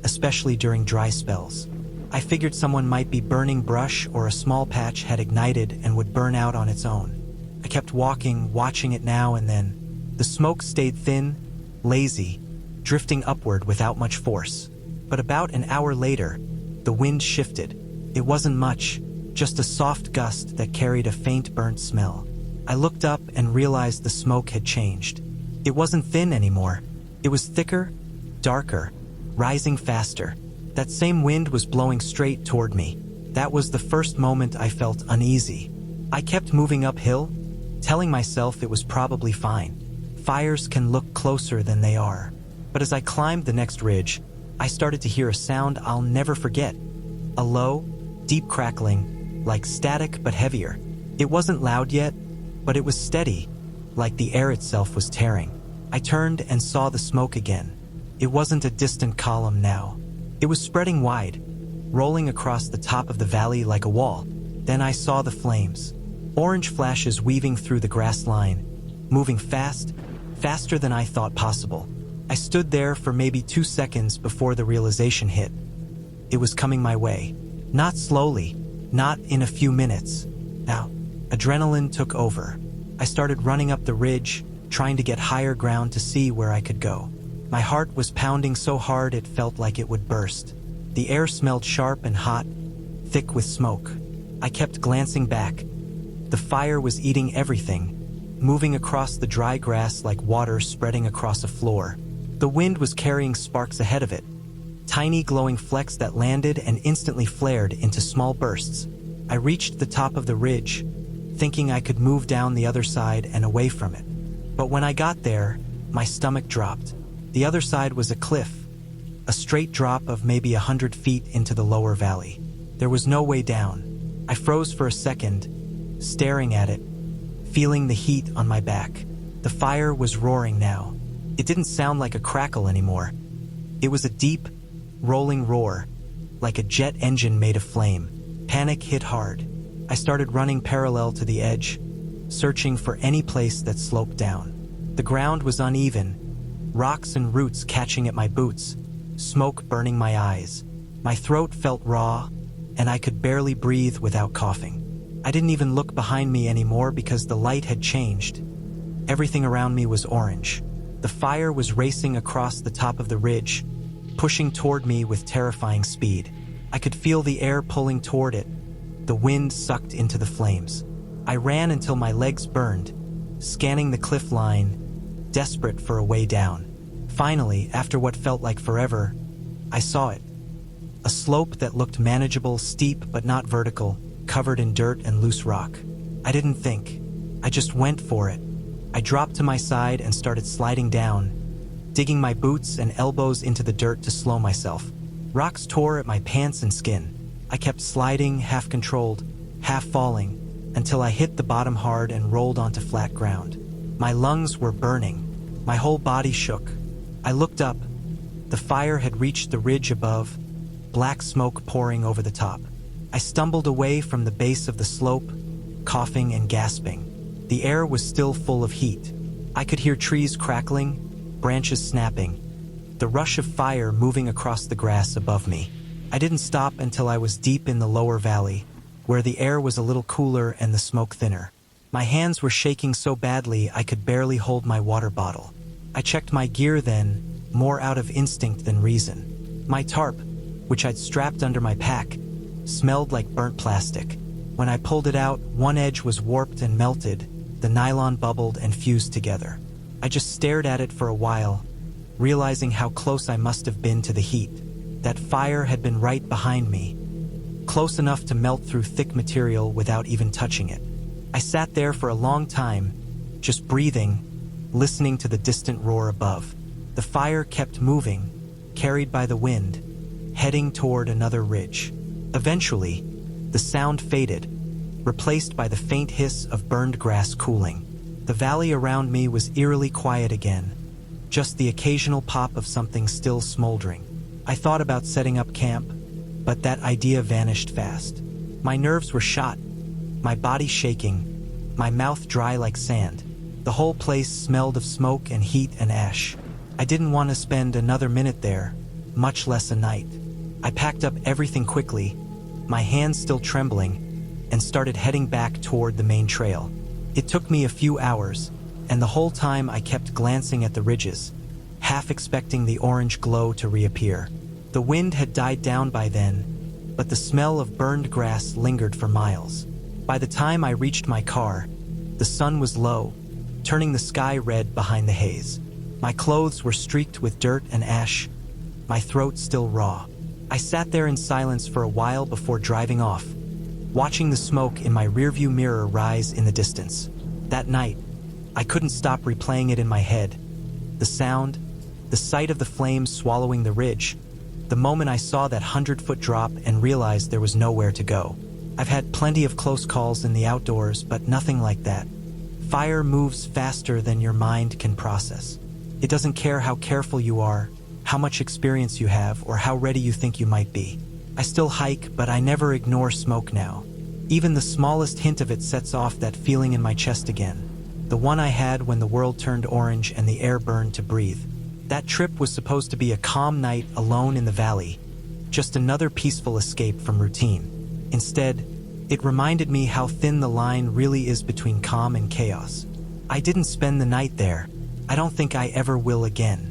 especially during dry spells. I figured someone might be burning brush or a small patch had ignited and would burn out on its own. I kept walking, watching it now and then. The smoke stayed thin, lazy, drifting upward without much force. But about an hour later, the wind shifted. It wasn't much, just a soft gust that carried a faint burnt smell. I looked up and realized the smoke had changed. It wasn't thin anymore. It was thicker, darker, rising faster. That same wind was blowing straight toward me. That was the first moment I felt uneasy. I kept moving uphill, telling myself it was probably fine. Fires can look closer than they are. But as I climbed the next ridge, I started to hear a sound I'll never forget. A low, deep crackling, like static but heavier. It wasn't loud yet, but it was steady, like the air itself was tearing. I turned and saw the smoke again. It wasn't a distant column now. It was spreading wide, rolling across the top of the valley like a wall. Then I saw the flames. Orange flashes weaving through the grass line, moving fast, faster than I thought possible. I stood there for maybe 2 seconds before the realization hit. It was coming my way. Not slowly, not in a few minutes. Now, adrenaline took over. I started running up the ridge, trying to get higher ground to see where I could go. My heart was pounding so hard it felt like it would burst. The air smelled sharp and hot, thick with smoke. I kept glancing back. The fire was eating everything, moving across the dry grass like water spreading across a floor. The wind was carrying sparks ahead of it, tiny glowing flecks that landed and instantly flared into small bursts. I reached the top of the ridge, thinking I could move down the other side and away from it. But when I got there, my stomach dropped. The other side was a cliff, a straight drop of maybe 100 feet into the lower valley. There was no way down. I froze for a second, staring at it, feeling the heat on my back. The fire was roaring now. It didn't sound like a crackle anymore. It was a deep, rolling roar, like a jet engine made of flame. Panic hit hard. I started running parallel to the edge, searching for any place that sloped down. The ground was uneven, rocks and roots catching at my boots, smoke burning my eyes. My throat felt raw, and I could barely breathe without coughing. I didn't even look behind me anymore because the light had changed. Everything around me was orange. The fire was racing across the top of the ridge, pushing toward me with terrifying speed. I could feel the air pulling toward it. The wind sucked into the flames. I ran until my legs burned, scanning the cliff line, desperate for a way down. Finally, after what felt like forever, I saw it. A slope that looked manageable, steep but not vertical, covered in dirt and loose rock. I didn't think. I just went for it. I dropped to my side and started sliding down, digging my boots and elbows into the dirt to slow myself. Rocks tore at my pants and skin. I kept sliding, half controlled, half falling, until I hit the bottom hard and rolled onto flat ground. My lungs were burning. My whole body shook. I looked up. The fire had reached the ridge above, black smoke pouring over the top. I stumbled away from the base of the slope, coughing and gasping. The air was still full of heat. I could hear trees crackling, branches snapping, the rush of fire moving across the grass above me. I didn't stop until I was deep in the lower valley, where the air was a little cooler and the smoke thinner. My hands were shaking so badly I could barely hold my water bottle. I checked my gear then, more out of instinct than reason. My tarp, which I'd strapped under my pack, smelled like burnt plastic. When I pulled it out, one edge was warped and melted, the nylon bubbled and fused together. I just stared at it for a while, realizing how close I must have been to the heat. That fire had been right behind me, close enough to melt through thick material without even touching it. I sat there for a long time, just breathing, listening to the distant roar above. The fire kept moving, carried by the wind, heading toward another ridge. Eventually, the sound faded, replaced by the faint hiss of burned grass cooling. The valley around me was eerily quiet again, just the occasional pop of something still smoldering. I thought about setting up camp, but that idea vanished fast. My nerves were shot, my body shaking, my mouth dry like sand. The whole place smelled of smoke and heat and ash. I didn't want to spend another minute there, much less a night. I packed up everything quickly, my hands still trembling, and started heading back toward the main trail. It took me a few hours, and the whole time I kept glancing at the ridges, half expecting the orange glow to reappear. The wind had died down by then, but the smell of burned grass lingered for miles. By the time I reached my car, the sun was low, turning the sky red behind the haze. My clothes were streaked with dirt and ash, my throat still raw. I sat there in silence for a while before driving off, watching the smoke in my rearview mirror rise in the distance. That night, I couldn't stop replaying it in my head. The sound, the sight of the flames swallowing the ridge, the moment I saw that 100-foot drop and realized there was nowhere to go. I've had plenty of close calls in the outdoors, but nothing like that. Fire moves faster than your mind can process. It doesn't care how careful you are, how much experience you have, or how ready you think you might be. I still hike, but I never ignore smoke now. Even the smallest hint of it sets off that feeling in my chest again. The one I had when the world turned orange and the air burned to breathe. That trip was supposed to be a calm night alone in the valley, just another peaceful escape from routine. Instead, it reminded me how thin the line really is between calm and chaos. I didn't spend the night there. I don't think I ever will again.